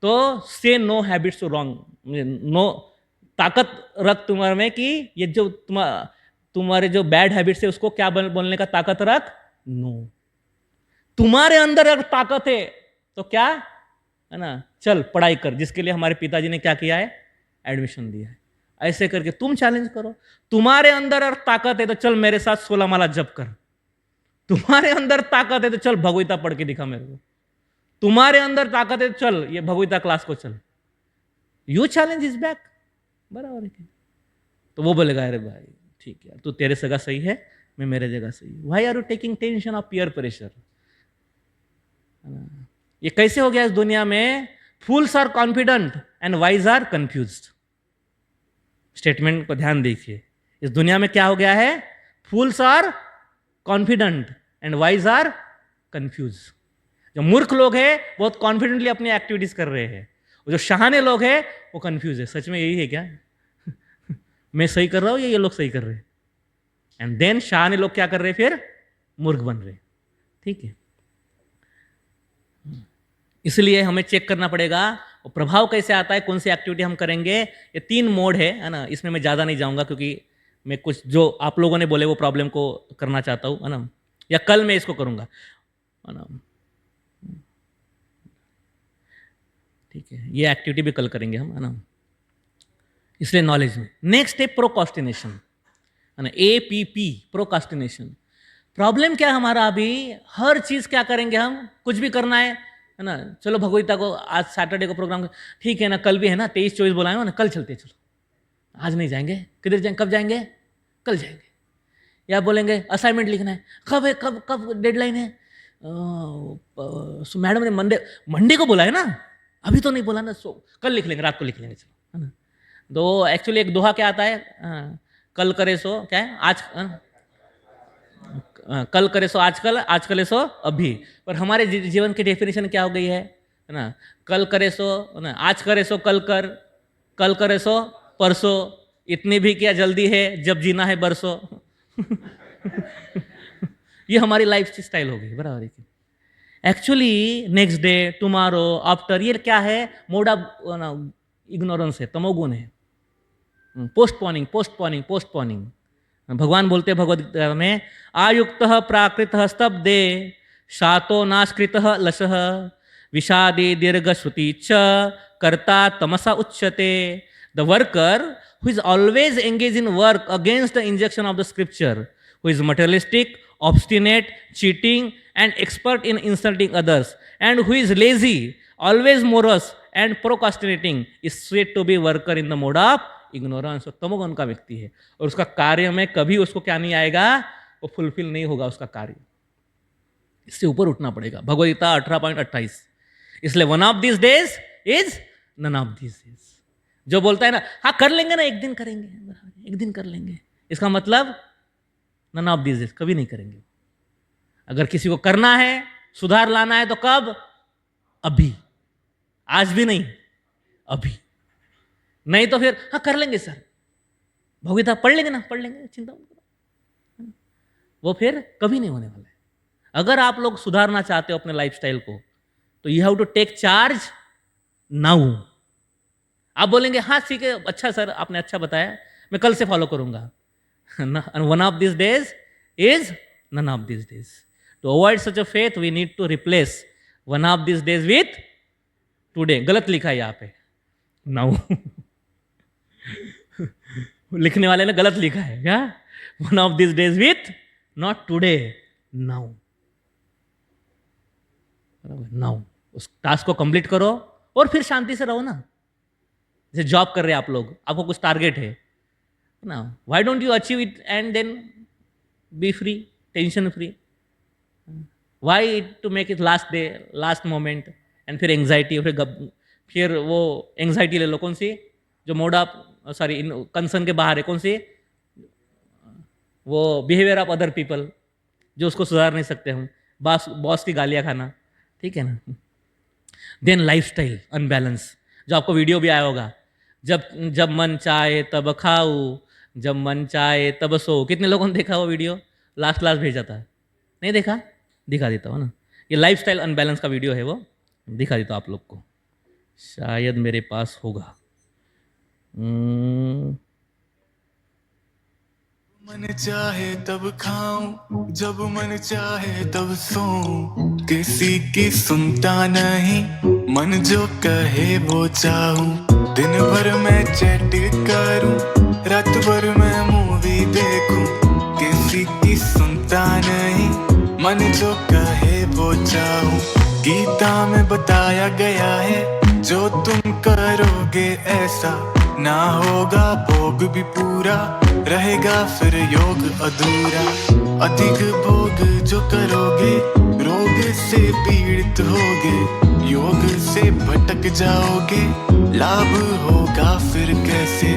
तो say no habits to wrong, no, ताकत रख तुम्हारे में कि ये जो तुम्हारे जो बैड हैबिट्स है उसको क्या बोलने का ताकत रख, नो। तुम्हारे अंदर अगर ताकत है तो क्या, है ना, चल पढ़ाई कर, जिसके लिए हमारे पिताजी ने क्या किया है, एडमिशन दिया है। ऐसे करके तुम चैलेंज करो, तुम्हारे अंदर अगर ताकत है तो चल मेरे साथ 16 माला जप कर, तुम्हारे अंदर ताकत है तो चल भगवता पढ़ के दिखा मेरे को, तुम्हारे अंदर ताकत है तो चल ये भगवता क्लास को चल, यू चैलेंज इज बैक, बराबर है क्या? तो वो बोलेगा अरे भाई ठीक है, तू तेरे जगह सही है, मैं मेरे जगह सही हूं, why are you taking tension of peer pressure? ये कैसे हो गया इस दुनिया में? Fools are confident and wise are confused. Statement को ध्यान देखिए, इस दुनिया में क्या हो गया है? Fools are confident and wise are confuse. जो मूर्ख लोग हैं बहुत कॉन्फिडेंटली अपनी एक्टिविटीज कर रहे हैं, और जो शहाने लोग हैं वो कंफ्यूज है। सच में यही है क्या? मैं सही कर रहा हूं या ये लोग सही कर रहे हैं? एंड देन शहाने लोग क्या कर रहे हैं? फिर मूर्ख बन रहे। ठीक है, इसलिए हमें चेक करना पड़ेगा और प्रभाव कैसे आता है, कौन सी एक्टिविटी हम करेंगे। ये 3 मोड है ना, इसमें मैं ज़्यादा नहीं जाऊंगा क्योंकि मैं कुछ जो आप लोगों ने बोले वो प्रॉब्लम को करना चाहता हूँ, है ना, या कल मैं इसको करूँगा, है ना। ठीक है, ये एक्टिविटी भी कल करेंगे हम, है ना। इसलिए नॉलेज में नेक्स्ट है प्रोकास्टिनेशन, है ना, APP, प्रोकास्टिनेशन। प्रॉब्लम क्या है हमारा? अभी हर चीज़ क्या करेंगे हम? कुछ भी करना है ना, चलो भगवता को आज सैटरडे को प्रोग्राम, ठीक है ना, कल भी है ना, 23-24 बुलाए हो ना, कल चलते, चलो आज नहीं जाएंगे, किधर जाएंगे, कब जाएंगे? कल जाएंगे। या बोलेंगे असाइनमेंट लिखना है, कब है, कब कब डेडलाइन है? मैडम ने मंडे को बोला है ना, अभी तो नहीं बोला ना, सो कल लिख लेंगे, रात को लिख लेंगे, चलो, है ना। तो एक्चुअली एक दोहा क्या आता है, कल करे सो क्या है, आज, कल करे सो आजकल, आज करे सो अभी। पर हमारे जीवन की डेफिनेशन क्या हो गई है ना, कल करे सो ना, आज करे सो कल कर, कल करे सो परसों, इतनी भी क्या जल्दी है जब जीना है बरसों। ये हमारी लाइफ स्टाइल हो गई, बराबर है। Actually next day, tomorrow, after, ये क्या है? मोड ऑफ इग्नोरेंस है, तमोगुण है। Postponing, postponing, postponing. भगवान बोलते हैं भगवद्गीता में, आयुक्त प्राकृत स्तब्धे शातो नाशकृत लशः विषादे दीर्घ श्रुति च कर्ता तमसा उच्यते। The worker who is always engaged in work against the injunction of the scripture, who is materialistic, obstinate, cheating, and expert in insulting others, and who is lazy, always morose, and procrastinating, is said to be worker in the mode of ignorance। तमोगुण का व्यक्ति है और उसका कार्य में कभी उसको क्या नहीं आएगा, वो फुलफिल नहीं होगा उसका कार्य। इससे ऊपर उठना पड़ेगा। भगवद्गीता 18.28। इसलिए one of these days is none of these days. जो बोलता है ना, हाँ कर लेंगे ना, एक दिन करेंगे, एक दिन कर लेंगे, इसका मतलब नन ऑफ दिस डेज, कभी नहीं करेंगे। अगर किसी को करना है, सुधार लाना है, तो कब? अभी, आज भी नहीं, अभी। नहीं तो फिर हाँ कर लेंगे सर, भगवद्गीता पढ़ लेंगे ना, पढ़ लेंगे, चिंता मत करो, वो फिर कभी नहीं होने वाला है। अगर आप लोग सुधारना चाहते हो अपने लाइफस्टाइल को, तो you have to take charge now. आप बोलेंगे हाँ ठीक है, अच्छा सर आपने अच्छा बताया, मैं कल से फॉलो करूंगा। One of these days is none of these days. To avoid such a faith we need to replace one of these days with today. गलत लिखा है यहाँ पे, नाउ। लिखने वाले ने गलत लिखा है क्या? One of these days with not today, now. Now उस टास्क को कंप्लीट करो और फिर शांति से रहो ना। जैसे जॉब कर रहे हैं आप लोग, आपको कुछ टारगेट है ना, why don't you achieve it and then be free, tension free? Why to make it last day, last moment, and फिर एंग्जाइटी, फिर वो एंग्जाइटी ले लो, कौन सी? जो मोड ऑफ सॉरी कंसर्न के बाहर है, कौन सी? वो बिहेवियर ऑफ अदर पीपल, जो उसको सुधार नहीं सकते हम, बॉस की गालियाँ खाना, ठीक है ना। देन लाइफस्टाइल अनबैलेंस, जो आपको वीडियो भी आया होगा, जब मन चाहे तब खाओ, जब मन चाहे तब सो। कितने लोगों ने देखा वो वीडियो? लास्ट भेजा था, नहीं देखा? दिखा देता हूँ ना, ये लाइफस्टाइल अनबैलेंस का वीडियो है, वो दिखा देता हूँ आप लोग को, शायद मेरे पास होगा। मन चाहे तब खाऊं, जब मन चाहे तब सोऊं, किसी की सुनता नहीं, मन जो कहे वो चाहूं। दिन भर मैं चैट करूं, रात भर मैं मूवी देखूं, किसी की सुनता नहीं, मन जो कहे वो चाहूं। गीता में बताया गया है जो तुम करोगे ऐसा ना होगा भोग भी पूरा, रहेगा फिर योग अधूरा। अधिक भोग जो करोगे रोग से पीड़ित होगे, योग से भटक जाओगे, लाभ होगा फिर कैसे।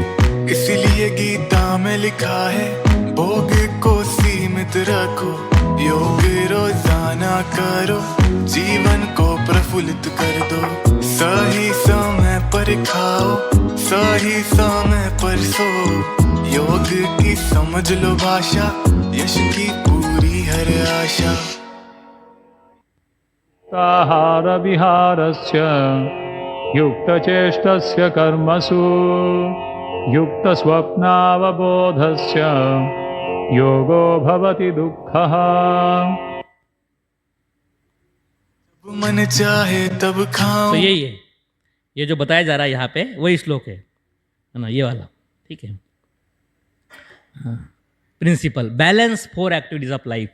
इसलिए गीता में लिखा है भोग को सीमित रखो, योग रोजाना करो, जीवन को प्रफुल्लित कर दो। सही समय पर खाओ, सही समय पर सो, योग की समझ लो भाषा, यश की पूरी हर आशा। आहार विहारस्य युक्तचेष्टस्य कर्मसु युक्तस्वप्नावबोधस्य योगो भवति दुःखः। जब मन चाहे तब खाओ। तो यही है, ये जो बताया जा रहा है यहाँ पे वही श्लोक है ना, ये वाला, ठीक है। Principle balance 4 activities of life,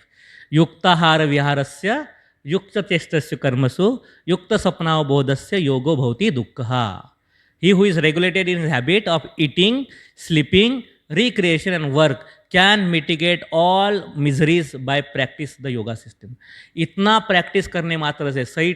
युक्ताहार विहारस्य युक्त चेष्टस्य कर्मसु युक्त स्वप्नावबोधस्य योगो भवति दुःखः। He who is regulated in habit of eating, sleeping, recreation and work can mitigate all miseries by practice the yoga system. इतना प्रैक्टिस करने मात्र से सही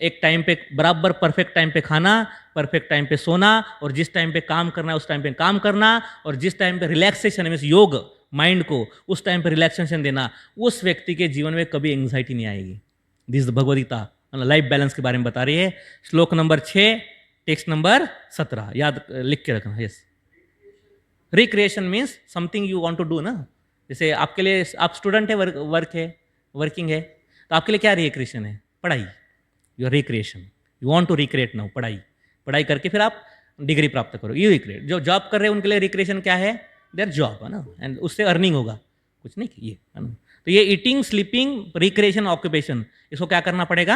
एक टाइम पे बराबर परफेक्ट टाइम पे खाना, परफेक्ट टाइम पे सोना, और जिस टाइम पे काम करना उस टाइम पे काम करना, और जिस टाइम पे रिलैक्सेशन मीन्स योग माइंड को उस टाइम पे रिलैक्सेशन देना, उस व्यक्ति के जीवन में कभी एंग्जाइटी नहीं आएगी। दिस भगवदगीता लाइफ बैलेंस के बारे में बता रही है। श्लोक नंबर 6 टेक्स्ट नंबर 17 याद लिख के रखना। Yes, recreation means something you want to do ना। जैसे आपके लिए, आप स्टूडेंट है, वर्किंग है, तो आपके लिए क्या रिक्रिएशन है? पढ़ाई। Your recreation, you want to recreate now, पढ़ाई करके फिर आप डिग्री प्राप्त करो, ये रिक्रिएट। जो जॉब कर रहे हैं उनके लिए रिक्रिएशन क्या है? देयर जॉब, है ना, एंड उससे अर्निंग होगा, कुछ नहीं ये, है ना। तो ये ईटिंग, स्लीपिंग, रिक्रिएशन, ऑक्यूपेशन, इसको क्या करना पड़ेगा?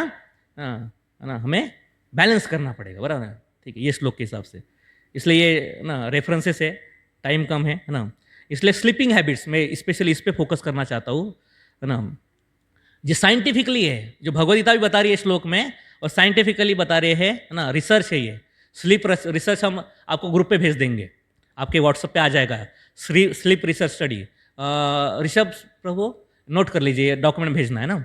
है ना, हमें बैलेंस करना पड़ेगा, बराबर है, ठीक है, ये श्लोक के हिसाब से। इसलिए ये ना रेफरेंसेस है, टाइम कम है ना, इसलिए स्लीपिंग हैबिट्स में स्पेशली इस पे फोकस करना चाहता हूँ, है ना। जो साइंटिफिकली है, जो भगवदगीता भी बता रही है श्लोक में, और साइंटिफिकली बता रहे हैं, है ना, रिसर्च है ये। स्लीप रिसर्च हम आपको ग्रुप पे भेज देंगे, आपके व्हाट्सएप पे आ जाएगा, स्लीप रिसर्च स्टडी। ऋषभ प्रभु नोट कर लीजिए, डॉक्यूमेंट भेजना है ना।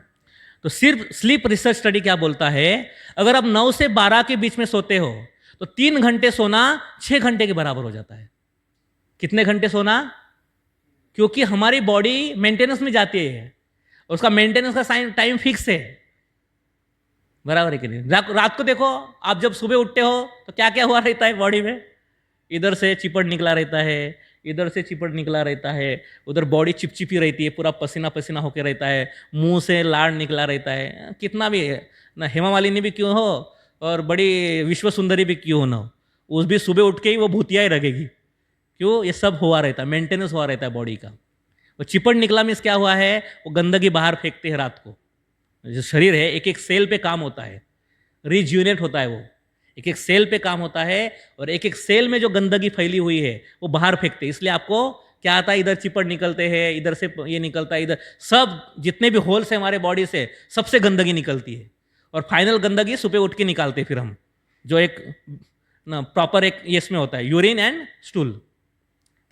तो सिर्फ स्लीप रिसर्च स्टडी क्या बोलता है, अगर आप 9 से 12 के बीच में सोते हो तो 3 घंटे सोना 6 घंटे के बराबर हो जाता है। कितने घंटे सोना? क्योंकि हमारी बॉडी मेंटेनेंस में जाती है, उसका मेंटेनेंस का टाइम फिक्स है, बराबर है कि नहीं? रात को देखो, आप जब सुबह उठते हो तो क्या क्या हुआ रहता है बॉडी में? इधर से चिपड़ निकला रहता है, इधर से चिपड़ निकला रहता है, उधर बॉडी चिपचिपी रहती है, पूरा पसीना पसीना होकर रहता है, मुंह से लाड़ निकला रहता है। कितना भी है ना, हेमा मालिनी भी क्यों हो और बड़ी विश्व सुंदरी भी क्यों ना हो, उस भी सुबह उठ के ही वो भूतिया ही लगेगी। क्यों? ये सब हुआ रहता है, मेंटेनेंस हुआ रहता है बॉडी का। वो चिपड़ निकला मीन्स क्या हुआ है? वो गंदगी बाहर फेंकते हैं रात को। जो शरीर है एक एक सेल पे काम होता है, रिज्यूनेट होता है, वो एक एक सेल पे काम होता है, और एक एक सेल में जो गंदगी फैली हुई है वो बाहर फेंकते हैं। इसलिए आपको क्या आता है, इधर चिपड़ निकलते हैं, इधर से ये निकलता है, इधर सब जितने भी होल्स हैं हमारे बॉडी से सबसे गंदगी निकलती है, और फाइनल गंदगी सुबह उठ के निकालते हैं फिर हम, जो एक ना प्रॉपर एक ये इसमें होता है, यूरिन एंड स्टूल।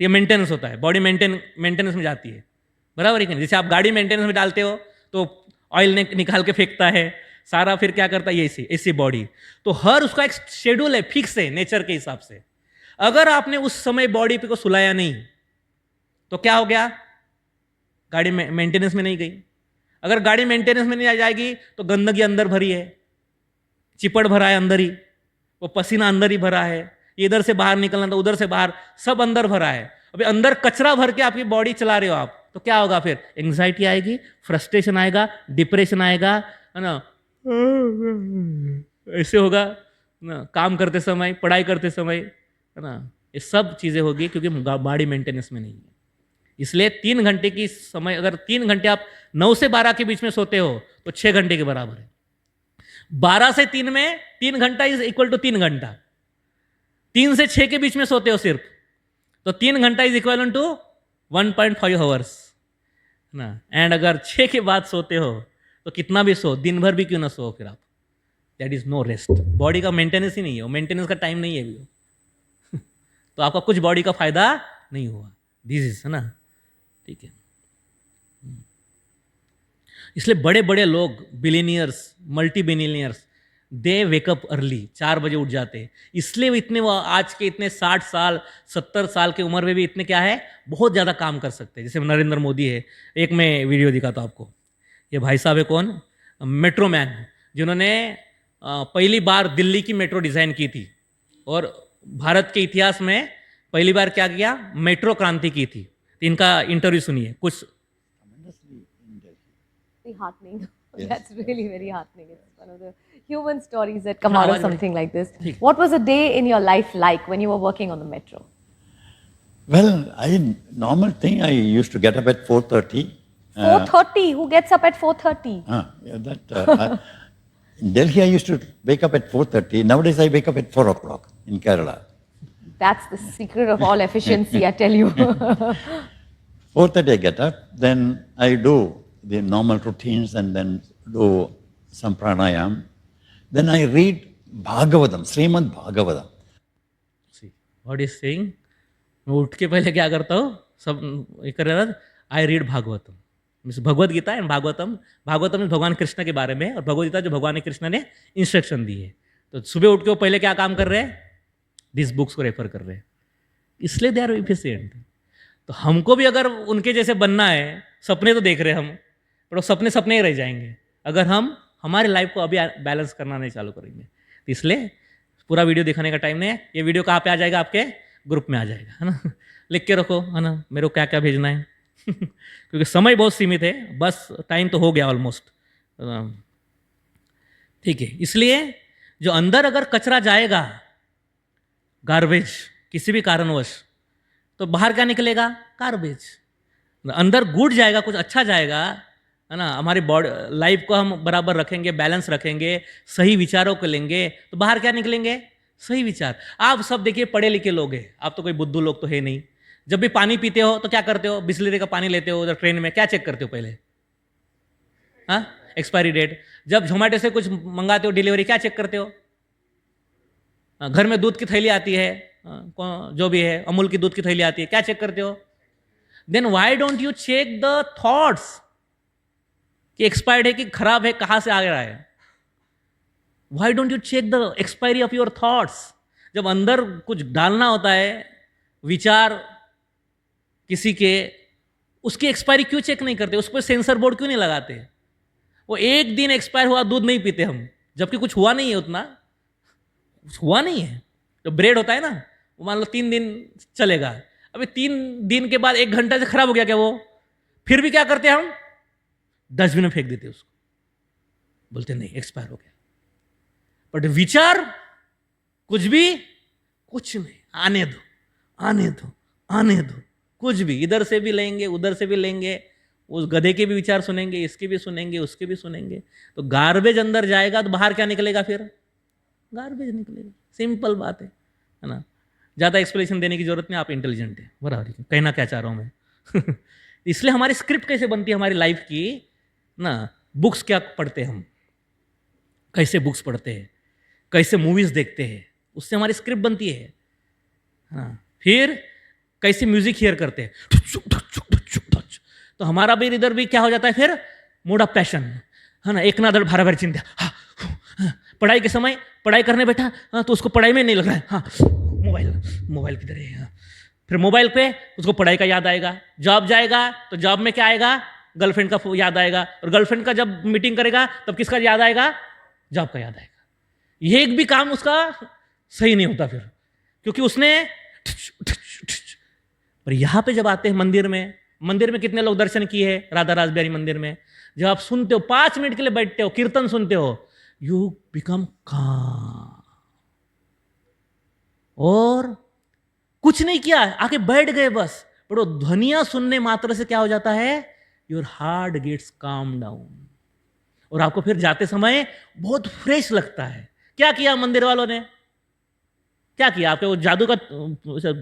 ये मेंटेनेंस होता है, बॉडी मेंटेनेंस में जाती है, बराबर है कि नहीं? जैसे आप गाड़ी मेंटेनेंस में डालते हो तो ऑयल निकाल के फेंकता है सारा, फिर क्या करता है ये ऐसी बॉडी। तो हर उसका एक शेड्यूल है, फिक्स है नेचर के हिसाब से। अगर आपने उस समय बॉडी पे को सुलाया नहीं तो क्या हो गया? गाड़ी मेंटेनेंस में नहीं गई। अगर गाड़ी मेंटेनेंस में नहीं आ जाएगी तो गंदगी अंदर भरी है, चिपड़ भरा है अंदर ही, वो पसीना अंदर ही भरा है, इधर से बाहर निकलना तो उधर से बाहर, सब अंदर भरा है। अभी अंदर कचरा भर के आपकी बॉडी चला रहे हो आप, तो क्या होगा फिर? एंग्जाइटी आएगी, फ्रस्ट्रेशन आएगा, डिप्रेशन आएगा, है ना, ऐसे होगा ना, काम करते समय, पढ़ाई करते समय, है ना, ये सब चीज़ें होगी क्योंकि बॉडी मेंटेनेंस में नहीं है। इसलिए 3 घंटे की समय, अगर 3 घंटे आप 9 से 12 के बीच में सोते हो तो 6 घंटे के बराबर है। 12 से 3 में 3 घंटा इज इक्वल टू 3 घंटा। 3 से 6 के बीच में सोते हो सिर्फ, तो 3 घंटा इज इक्वल टू 1.5 आवर्स, ना। एंड अगर 6 के बाद सोते हो तो कितना भी सो, दिन भर भी क्यों ना सो, फिर आप, that is no rest. Body का मेंटेनेंस ही नहीं है, वो मेंटेनेंस का टाइम नहीं है भी वो। तो आपका कुछ बॉडी का फायदा नहीं हुआ, दिस इज, है ना, ठीक है। इसलिए बड़े बड़े लोग, बिलियनियर्स, मल्टी बिलियनियर्स, दे वेकअप अर्ली, 4 बजे उठ जाते हैं। इसलिए वो इतने, वो आज के इतने 60 साल 70 साल की उम्र में भी इतने क्या है, बहुत ज़्यादा काम कर सकते हैं। जैसे नरेंद्र मोदी है, एक मैं वीडियो दिखाता हूँ आपको। ये भाई साहब है कौन, मेट्रो मैन, जिन्होंने पहली बार दिल्ली की मेट्रो डिज़ाइन की थी, और भारत के इतिहास में पहली बार क्या किया, मेट्रो क्रांति की थी। तो इनका इंटरव्यू सुनिए कुछ। Very heartening. That's really very heartening. It's one of the human stories that come out of something like this. What was a day in your life like when you were working on the metro? Well, normal thing, I used to get up at 4:30. 4:30? Who gets up at 4:30? In Delhi, I used to wake up at 4:30. Nowadays, I wake up at 4 o'clock in Kerala. That's the secret of all efficiency, I tell you. 4:30 I get up, then I do the normal routines and then do some pranayam. Then I read Bhagavatam, Srimad Bhagavatam. See, what is saying? मैं उठ के पहले क्या करता हूँ, सब ये कर रहा था, I read Bhagavatam, means Bhagavad Gita and Bhagavatam. Bhagavatam भगवान कृष्ण के बारे में, और भगवद गीता जो भगवान कृष्ण ने इंस्ट्रक्शन दी है। तो सुबह उठ के वो पहले क्या काम कर रहे हैं, दिस बुक्स को रेफर कर रहे हैं, इसलिए दे आर एफिशिएंट। तो हमको भी अगर उनके जैसे बनना है, सपने तो देख रहे हैं हम, पर वो सपने सपने ही रह जाएंगे अगर हम हमारे लाइफ को अभी बैलेंस करना नहीं चालू करेंगे। तो इसलिए पूरा वीडियो दिखाने का टाइम नहीं है। ये वीडियो कहाँ पे आ जाएगा, आपके ग्रुप में आ जाएगा, है ना, लिख के रखो, है ना, मेरे को क्या क्या भेजना है। क्योंकि समय बहुत सीमित है, बस टाइम तो हो गया ऑलमोस्ट, ठीक है। इसलिए जो अंदर अगर कचरा जाएगा, गार्बेज, किसी भी कारणवश, तो बाहर क्या निकलेगा, गार्बेज। अंदर गुड जाएगा, कुछ अच्छा जाएगा, है ना, हमारी बॉडी लाइफ को हम बराबर रखेंगे, बैलेंस रखेंगे, सही विचारों को लेंगे, तो बाहर क्या निकलेंगे, सही विचार। आप सब देखिए पढ़े लिखे लोग हैं, आप तो कोई बुद्धू लोग तो है नहीं। जब भी पानी पीते हो तो क्या करते हो, बिस्लरी का पानी लेते हो, उधर ट्रेन में क्या चेक करते हो पहले, हाँ, एक्सपायरी डेट। जब जोमेटो से कुछ मंगाते हो डिलीवरी, क्या चेक करते हो, घर में दूध की थैली आती है, जो भी है, अमूल की दूध की थैली आती है, क्या चेक करते हो। Then why don't you check the thoughts कि एक्सपायर्ड है कि खराब है, कहां से आ रहा है। Why don't you check the expiry of your thoughts. जब अंदर कुछ डालना होता है विचार किसी के, उसकी एक्सपायरी क्यों चेक नहीं करते, उस पर सेंसर बोर्ड क्यों नहीं लगाते। वो एक दिन एक्सपायर हुआ दूध नहीं पीते हम, जबकि कुछ हुआ नहीं है, उतना कुछ हुआ नहीं है। जो ब्रेड होता है ना, वो मान लो 3 दिन चलेगा, अभी 3 दिन के बाद 1 घंटा से खराब हो गया क्या वो, फिर भी क्या करते हैं हम, डस्टबिन में फेंक देते उसको, बोलते नहीं एक्सपायर हो गया। बट विचार कुछ भी, कुछ नहीं, आने दो आने दो आने दो, कुछ भी, इधर से भी लेंगे उधर से भी लेंगे, उस गधे के भी विचार सुनेंगे, इसके भी सुनेंगे, उसके भी सुनेंगे, तो गार्बेज अंदर जाएगा, तो बाहर क्या निकलेगा, फिर गार्बेज निकलेगा। सिंपल बात है ना, ज़्यादा एक्सप्लेनेशन देने की जरूरत नहीं, आप इंटेलिजेंट है, बराबर। कहना क्या चाह रहा हूँ मैं। इसलिए हमारी स्क्रिप्ट कैसे बनती है हमारी लाइफ की ना, बुक्स क्या पढ़ते हैं हम, कैसे बुक्स पढ़ते हैं, कैसे मूवीज देखते हैं, उससे हमारी स्क्रिप्ट बनती है। हाँ, फिर कैसे म्यूजिक हियर करते हैं, तो हमारा भी इधर भी क्या हो जाता है, फिर मूड ऑफ पैशन, है ना, एक ना दड़ भारा भारी चिंता। हाँ, पढ़ाई के समय पढ़ाई करने बैठा, हाँ, तो उसको पढ़ाई में नहीं लग रहा है, हाँ, मोबाइल किधर है, हाँ। फिर मोबाइल पे उसको पढ़ाई का याद आएगा, जॉब जाएगा तो जॉब में क्या आएगा, गर्लफ्रेंड का याद आएगा, और गर्लफ्रेंड का जब मीटिंग करेगा तब किसका याद आएगा, जॉब का याद आएगा। ये एक भी काम उसका सही नहीं होता फिर, क्योंकि उसने। पर यहां पे जब आते हैं मंदिर में कितने लोग दर्शन किए हैं राधा रासबिहारी मंदिर में, जब आप सुनते हो 5 मिनट के लिए बैठते हो, कीर्तन सुनते हो, यू बिकम काम। और कुछ नहीं किया, आके बैठ गए बस, पर वो ध्वनियां सुनने मात्र से क्या हो जाता है, your heart gets calm down, और आपको फिर जाते समय बहुत फ्रेश लगता है। क्या किया मंदिर वालों ने, क्या किया, आपके वो जादू का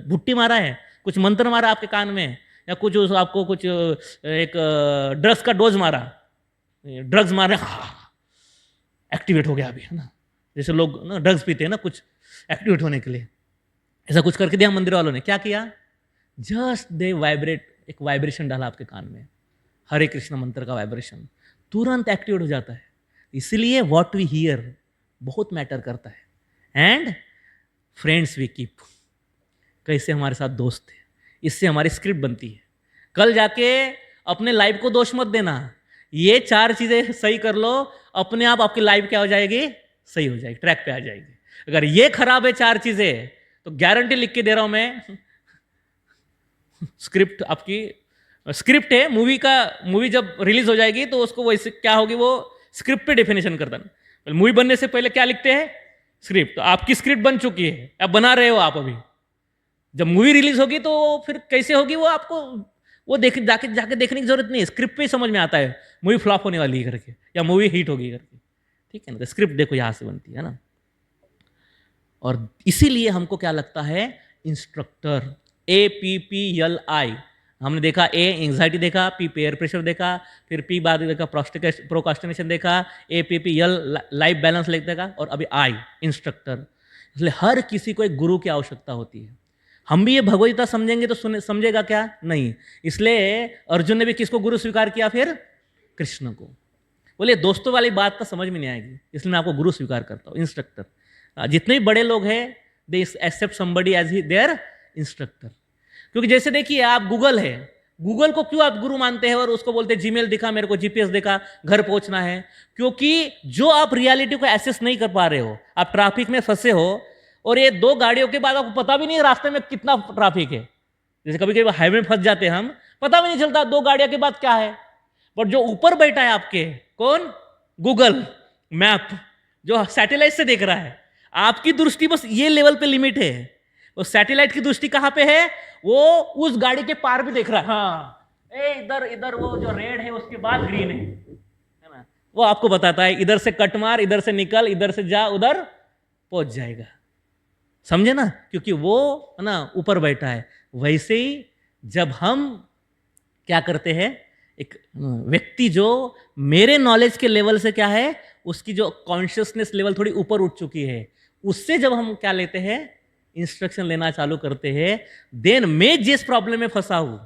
भुट्टी मारा है, कुछ मंत्र मारा आपके कान में, या कुछ आपको कुछ एक ड्रग्स का डोज मारा, ड्रग्स मारे, एक्टिवेट हो गया अभी, है ना। जैसे लोग ना ड्रग्स पीते हैं ना कुछ एक्टिवेट होने के लिए, ऐसा कुछ करके दिया मंदिर वालों ने। क्या किया? जस्ट दे वाइब्रेट, एक वाइब्रेशन डाला आपके कान में, हरे कृष्ण मंत्र का वाइब्रेशन, तुरंत एक्टिवेट हो जाता है। इसलिए व्हाट वी हियर बहुत मैटर करता है। एंड फ्रेंड्स वी कीप, कैसे हमारे साथ दोस्त थे, इससे हमारी स्क्रिप्ट बनती है। कल जाके अपने लाइफ को दोष मत देना, ये 4 चीजें सही कर लो, अपने आप आपकी लाइफ क्या हो जाएगी? सही हो जाएगी, ट्रैक पे आ जाएगी। अगर ये खराब है 4 चीजें, तो गारंटी लिख के दे रहा हूं मैं, स्क्रिप्ट आपकी स्क्रिप्ट है मूवी जब रिलीज हो जाएगी तो उसको वैसे क्या होगी, वो स्क्रिप्ट पे डेफिनेशन करता है। मूवी बनने से पहले क्या लिखते हैं? स्क्रिप्ट। तो आपकी स्क्रिप्ट बन चुकी है, अब बना रहे हो आप अभी। जब मूवी रिलीज होगी तो फिर कैसे होगी वो आपको वो जाके देखने की जरूरत नहीं है, स्क्रिप्ट पे ही समझ में आता है मूवी फ्लॉप होने वाली है करके या मूवी हिट होगी करके, ठीक है ना। तो स्क्रिप्ट देखो यहाँ से बनती है ना। और इसीलिए हमको क्या लगता है, इंस्ट्रक्टर APPLI, हमने देखा A एंग्जाइटी देखा, P पेयर प्रेशर देखा, फिर P बाद देखा प्रोकास्टिनेशन देखा, APPL लाइफ बैलेंस देखा, और अभी I इंस्ट्रक्टर। इसलिए हर किसी को एक गुरु की आवश्यकता होती है। हम भी ये भगवदगीता समझेंगे तो समझेगा क्या? नहीं। इसलिए अर्जुन ने भी किसको गुरु स्वीकार किया? फिर कृष्ण को। बोले दोस्तों वाली बात तो समझ में नहीं आएगी, इसलिए मैं आपको गुरु स्वीकार करता हूँ, इंस्ट्रक्टर। जितने भी बड़े लोग हैं they accept somebody as their instructor. क्योंकि जैसे देखिए आप गूगल है, गूगल को क्यों आप गुरु मानते हैं और उसको बोलते हैं जीमेल दिखा मेरे को, GPS दिखा, घर पहुंचना है? क्योंकि जो आप रियलिटी को एक्सेस नहीं कर पा रहे हो, आप ट्रैफिक में फंसे हो और ये 2 गाड़ियों के बाद आपको पता भी नहीं रास्ते में कितना ट्रैफिक है। जैसे कभी कभी हाईवे में फंस जाते हैं हम, पता भी नहीं चलता 2 गाड़ियों के बाद क्या है। बट जो ऊपर बैठा है आपके, कौन? गूगल मैप, जो सैटेलाइट से देख रहा है, आपकी दृष्टि बस ये लेवल पे लिमिट है, वो सैटेलाइट की दृष्टि कहां पे है? वो उस गाड़ी के पार भी देख रहा है। हाँ, इधर वो जो रेड है उसके बाद ग्रीन है ना, वो आपको बताता है इधर से कट मार, इधर से निकल, इधर से जा, उधर पहुंच जाएगा। समझे ना? क्योंकि वो है ना ऊपर बैठा है। वैसे ही जब हम क्या करते हैं, एक व्यक्ति जो मेरे नॉलेज के लेवल से क्या है, उसकी जो कॉन्शियसनेस लेवल थोड़ी ऊपर उठ चुकी है, उससे जब हम क्या लेते हैं, इंस्ट्रक्शन लेना चालू करते हैं, देन मैं जिस प्रॉब्लम में फंसा हूं,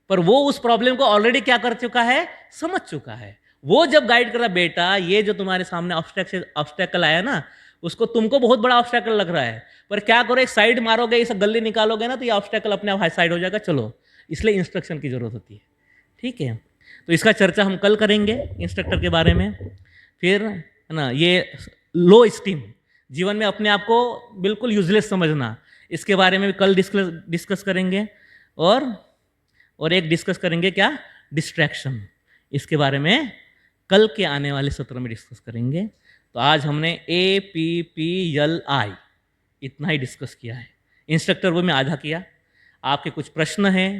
पर वो उस प्रॉब्लम को ऑलरेडी क्या कर चुका है, समझ चुका है। वो जब गाइड कर रहा, बेटा ये जो तुम्हारे सामने ऑब्स्टेकल आया ना, उसको तुमको बहुत बड़ा ऑब्स्टेकल लग रहा है, पर क्या करो, एक साइड मारोगे, इसे गल्ली निकालोगे ना, तो ये ऑब्स्टेकल अपने आप साइड हो जाएगा। चलो, इसलिए इंस्ट्रक्शन की जरूरत होती है, ठीक है। तो इसका चर्चा हम कल करेंगे इंस्ट्रक्टर के बारे में। फिर है ना, ये लो स्टीम, जीवन में अपने आप को बिल्कुल यूजलेस समझना, इसके बारे में भी कल डिस्कस करेंगे। और एक डिस्कस करेंगे क्या, डिस्ट्रैक्शन, इसके बारे में कल के आने वाले सत्र में डिस्कस करेंगे। तो आज हमने APPLI इतना ही डिस्कस किया है। इंस्ट्रक्टर वो में आधा किया। आपके कुछ प्रश्न हैं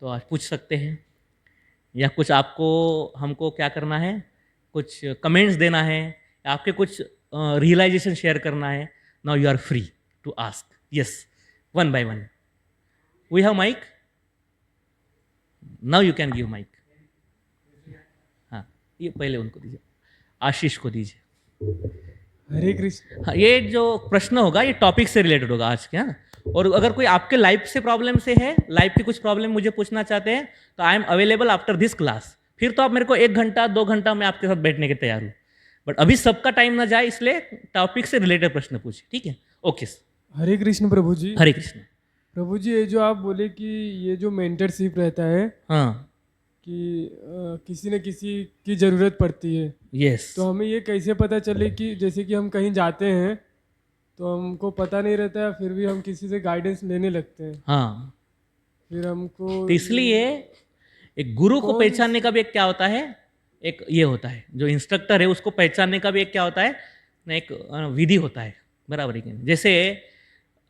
तो आज पूछ सकते हैं, या कुछ आपको हमको क्या करना है, कुछ कमेंट्स देना है, आपके कुछ रियलाइजेशन शेयर करना है। Now you are free to ask, yes, one by one. We have mic, now you can give mic. हाँ, ये पहले उनको दीजिए, आशीष को दीजिए। हरे कृष्ण। हाँ, ये जो प्रश्न होगा ये टॉपिक से रिलेटेड होगा आज के, हाँ। और अगर कोई आपके लाइफ से प्रॉब्लम से है, लाइफ की कुछ प्रॉब्लम मुझे पूछना चाहते हैं, तो I am available after this class. फिर तो आप मेरे को 1 घंटा 2 घंटा मैं आपके साथ बैठने के तैयार हूँ, बट अभी सबका टाइम ना जाए, इसलिए टॉपिक से रिलेटेड प्रश्न पूछिए, ठीक है? ओके। हरे कृष्ण प्रभु जी। हरे कृष्ण। प्रभु जी, ये जो आप बोले कि ये जो मेंटरशिप रहता है, हाँ, कि किसी न किसी की ज़रूरत पड़ती है, यस। तो हमें ये कैसे पता चले कि जैसे कि हम कहीं जाते हैं तो हमको पता नहीं रहता है, फिर भी हम किसी से गाइडेंस लेने लगते हैं, हाँ, फिर हमको तो इसलिए एक गुरु को पहचानने का भी एक क्या होता है, एक ये होता है, जो इंस्ट्रक्टर है उसको पहचानने का भी एक क्या होता है ना, एक विधि होता है, बराबर है कि नहीं? जैसे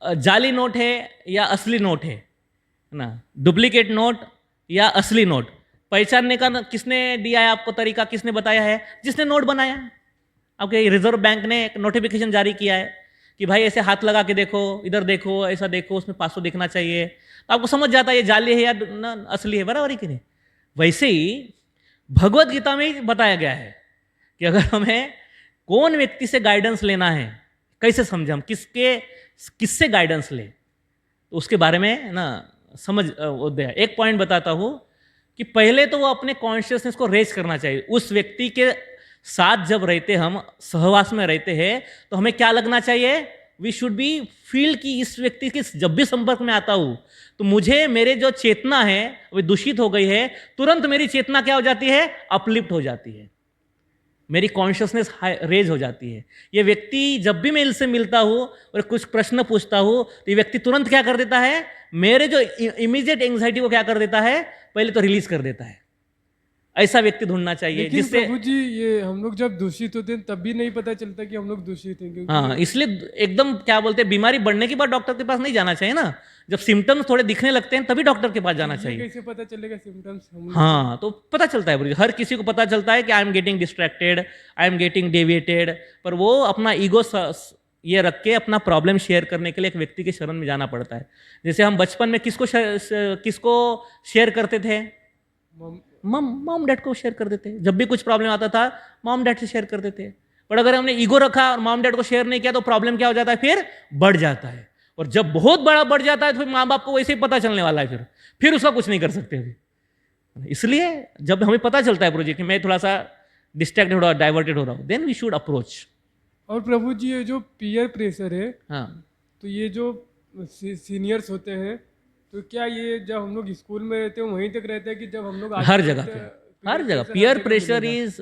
जाली नोट है या असली नोट है ना, डुप्लीकेट नोट या असली नोट, पहचानने का किसने दिया है आपको तरीका, किसने बताया है? जिसने नोट बनाया। आपके रिजर्व बैंक ने एक नोटिफिकेशन जारी किया है कि भाई ऐसे हाथ लगा के देखो, इधर देखो, ऐसा देखो, उसमें 500 दिखना चाहिए, तो आपको समझ जाता है ये जाली है या ना असली है, बराबर है कि नहीं? वैसे ही भगवत गीता में बताया गया है कि अगर हमें कौन व्यक्ति से गाइडेंस लेना है, कैसे समझे हम किससे गाइडेंस ले, तो उसके बारे में ना समझ एक पॉइंट बताता हूँ कि पहले तो वो अपने कॉन्शियसनेस को रेज करना चाहिए। उस व्यक्ति के साथ जब रहते, हम सहवास में रहते हैं, तो हमें क्या लगना चाहिए? वी शुड बी फील कि इस व्यक्ति के जब भी संपर्क में आता हूँ तो मुझे मेरे जो चेतना है वो दूषित हो गई है, तुरंत मेरी चेतना क्या हो जाती है? अपलिफ्ट हो जाती है, मेरी कॉन्शियसनेस रेज हो जाती है। ये व्यक्ति जब भी मैं इससे मिलता हूँ और कुछ प्रश्न पूछता हूँ तो ये व्यक्ति तुरंत क्या कर देता है? मेरे जो इमीडिएट एंग्जाइटी को क्या कर देता है? पहले तो रिलीज कर देता है। ऐसा व्यक्ति ढूंढना चाहिए लेकिन जिससे प्रभु जी, ये हम लोग जब दूषित होते हैं तब भी नहीं पता चलता कि हम लोग दूषित हैं, क्योंकि हाँ, इसलिए एकदम क्या बोलते हैं, बीमारी बढ़ने के बाद डॉक्टर के पास नहीं जाना चाहिए ना। जब सिम्टम्स थोड़े दिखने लगते हैं तभी डॉक्टर के पास जाना ये चाहिए। कैसे पता चलेगा सिम्टम्स हम लोग? हाँ, तो पता चलता है बुरी, हर किसी को पता चलता है कि I am getting distracted, I am getting deviated, पर वो अपना ईगो ये रख के अपना प्रॉब्लम शेयर करने के लिए एक व्यक्ति के शरण में जाना पड़ता है। जैसे हम बचपन में किसको शेयर करते थे? मॉम डैड को शेयर कर देते। जब भी कुछ प्रॉब्लम आता था मॉम डैड से शेयर कर देते। पर अगर हमने ईगो रखा और मॉम डैड को शेयर नहीं किया तो प्रॉब्लम क्या हो जाता है? फिर बढ़ जाता है, और जब बहुत बड़ा बढ़ जाता है तो फिर माँ बाप को वैसे ही पता चलने वाला है, फिर उसका कुछ नहीं कर सकते अभी। इसलिए जब हमें पता चलता है प्रोजेक्ट कि मैं थोड़ा सा डिस्ट्रैक्टेड हो रहा हूँ, डाइवर्टेड हो रहा हूँ, देन वी शुड अप्रोच। और प्रभु जी, ये जो पीयर प्रेशर है, हाँ, तो ये जो सीनियर्स होते हैं, तो क्या ये जब हम लोग स्कूल में रहते हैं वहीं तक रहते हैं कि जब हम लोग हर जगह पे, हर जगह peer pressure is,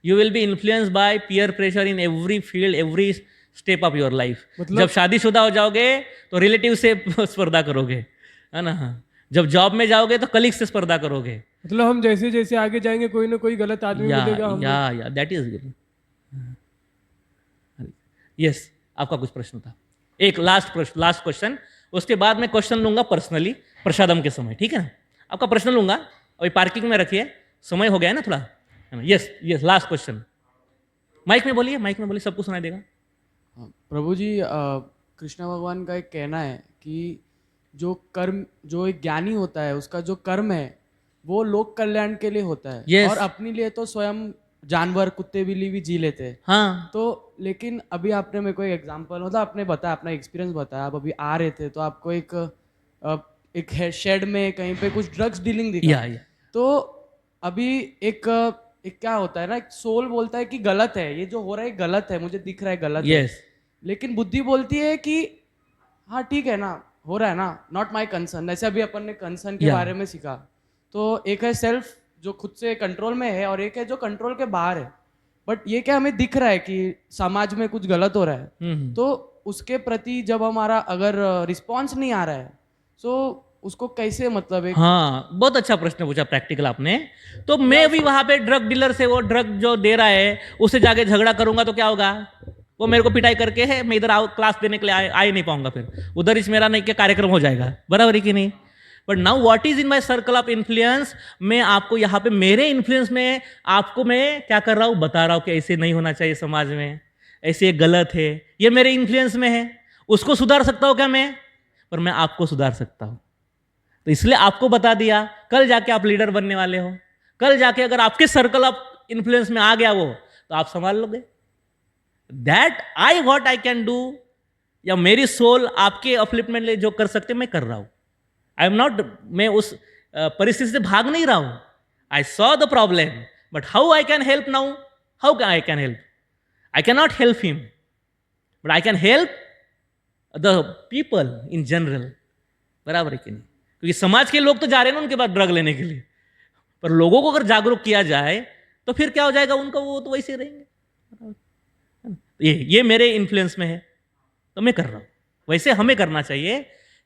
you will be influenced by peer pressure in every field, every step of your life. जब शादीशुदा हो जाओगे तो रिलेटिव से स्पर्धा करोगे, है ना? जब जॉब में जाओगे तो कलीग से स्पर्धा करोगे। मतलब हम जैसे जैसे आगे जाएंगे कोई ना कोई गलत आदमी मिलेगा हम या दैट इज यस। आपका कुछ प्रश्न था? एक लास्ट क्वेश्चन, उसके बाद मैं क्वेश्चन लूंगा पर्सनली प्रसादम के समय, ठीक है ना? आपका प्रश्न लूंगा, अभी पार्किंग में रखिए, समय हो गया है ना थोड़ा, है ना? Yes, last question. माइक में बोलिए, सबको सुनाई देगा। हाँ, प्रभु जी, कृष्ण भगवान का एक कहना है कि जो एक ज्ञानी होता है उसका जो कर्म है वो लोक कल्याण के लिए होता है। Yes. और अपने लिए तो स्वयं जानवर, कुत्ते बिल्ली भी जी लेते हैं। हाँ, तो लेकिन अभी आपने मेरे को एक एग्जांपल, मतलब आपने बताया, अपना एक्सपीरियंस बताया, आप अभी आ रहे थे तो आपको एक शेड में कहीं पे कुछ ड्रग्स डीलिंग दिखा। या तो अभी एक क्या होता है ना, एक सोल बोलता है कि गलत है, ये जो हो रहा है गलत है, मुझे दिख रहा है गलत है। यस, लेकिन बुद्धि बोलती है कि हाँ ठीक है ना, हो रहा है ना, नॉट माई कंसर्न। ऐसे अभी अपन ने कंसर्न के बारे में सीखा। तो एक है सेल्फ जो खुद से कंट्रोल में है, और एक है जो कंट्रोल के बाहर है। बट ये क्या हमें दिख रहा है कि समाज में कुछ गलत हो रहा है, तो उसके प्रति जब हमारा अगर रिस्पॉन्स नहीं आ रहा है, तो उसको कैसे, मतलब एक हाँ, बहुत अच्छा प्रश्न पूछा प्रैक्टिकल आपने। तो मैं भी वहां पे ड्रग डीलर से, वो ड्रग जो दे रहा है उससे जाके झगड़ा करूंगा तो क्या होगा? वो मेरे को पिटाई करके है, मैं इधर क्लास देने के लिए आ ही नहीं पाऊंगा, फिर उधर इस मेरा नहीं क्या कार्यक्रम हो जाएगा, बराबर है कि नहीं? But now what is in my circle of influence, मैं आपको यहाँ पे मेरे इन्फ्लुएंस में आपको मैं क्या कर रहा हूँ? बता रहा हूँ कि ऐसे नहीं होना चाहिए समाज में, ऐसे गलत है, ये मेरे इन्फ्लुएंस में है। उसको सुधार सकता हूँ क्या मैं? पर मैं आपको सुधार सकता हूँ, तो इसलिए आपको बता दिया। कल जाके आप लीडर बनने वाले हो, कल जाके अगर आपके सर्कल ऑफ इन्फ्लुएंस में आ गया वो, तो आप संभाल लोगे। That I what I can do, या मेरी सोल आपके अपलिफ्टमेंट लिए जो कर सकते मैं कर रहा हूं। आई एम नॉट, मैं उस परिस्थिति से भाग नहीं रहा हूं। I saw the problem, but how I can help now? How I can help? I can not help him, but I can help the people in general, बराबर है कि नहीं? क्योंकि समाज के लोग तो जा रहे हैं ना उनके पास ड्रग लेने के लिए, पर लोगों को अगर जागरूक किया जाए तो फिर क्या हो जाएगा उनका, वो तो वैसे रहेंगे। ये मेरे इन्फ्लुएंस में है तो मैं कर रहा हूं। वैसे हमें करना चाहिए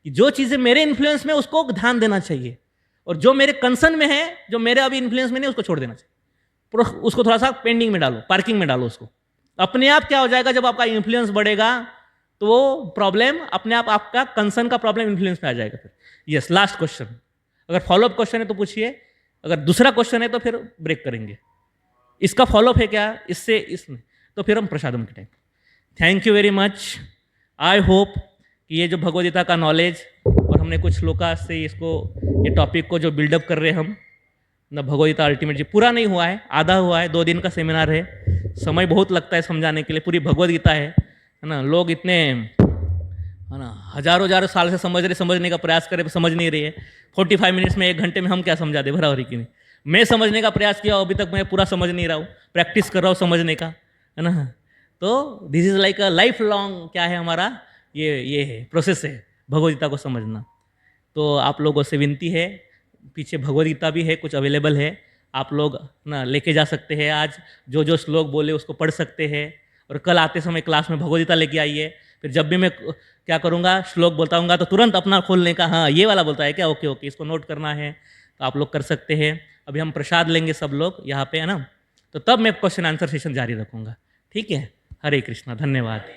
कि जो चीजें मेरे इन्फ्लुएंस में उसको ध्यान देना चाहिए, और जो मेरे कंसर्न में है, जो मेरे अभी इन्फ्लुएंस में नहीं, उसको छोड़ देना चाहिए। उसको थोड़ा सा पेंडिंग में डालो, पार्किंग में डालो उसको। अपने आप क्या हो जाएगा, जब आपका इन्फ्लुएंस बढ़ेगा तो वो प्रॉब्लम अपने आप, आपका कंसर्न का प्रॉब्लम इन्फ्लुएंस में आ जाएगा फिर। Yes, last question. अगर फॉलोअप क्वेश्चन है तो पूछिए, अगर दूसरा क्वेश्चन है तो फिर ब्रेक करेंगे। इसका फॉलोअप है क्या इससे, इसमें तो फिर हम प्रसादम के time. Thank you very much. I hope कि ये जो भगवद गीता का नॉलेज और हमने कुछ श्लोका से इसको ये टॉपिक को जो बिल्डअप कर रहे हैं हम ना, भगवद गीता अल्टीमेट जी पूरा नहीं हुआ है, आधा हुआ है, 2 दिन का सेमिनार है, समय बहुत लगता है समझाने के लिए, पूरी भगवद गीता है ना। लोग इतने है ना हजारों साल से समझने का प्रयास करे, समझ नहीं रही है। 45 मिनट्स में 1 घंटे में हम क्या समझा दे, बराबर की नहीं। मैं समझने का प्रयास किया, अभी तक मैं पूरा समझ नहीं रहा हूँ, प्रैक्टिस कर रहा हूँ समझने का, है ना। तो this is like a life long क्या है हमारा ये है प्रोसेस है भगवद गीता को समझना। तो आप लोगों से विनती है, पीछे भगवद गीता भी है, कुछ अवेलेबल है, आप लोग ना लेके जा सकते हैं। आज जो श्लोक बोले उसको पढ़ सकते हैं, और कल आते समय क्लास में भगवद गीता लेके आइए। फिर जब भी मैं क्या करूँगा, श्लोक बताऊँगा तो तुरंत अपना खोलने का, हाँ ये वाला बोलता है क्या, ओके ओके इसको नोट करना है, तो आप लोग कर सकते हैं। अभी हम प्रसाद लेंगे सब लोग यहाँ पे, है ना, तो तब मैं क्वेश्चन आंसर सेशन जारी रखूँगा। ठीक है, हरे कृष्णा, धन्यवाद।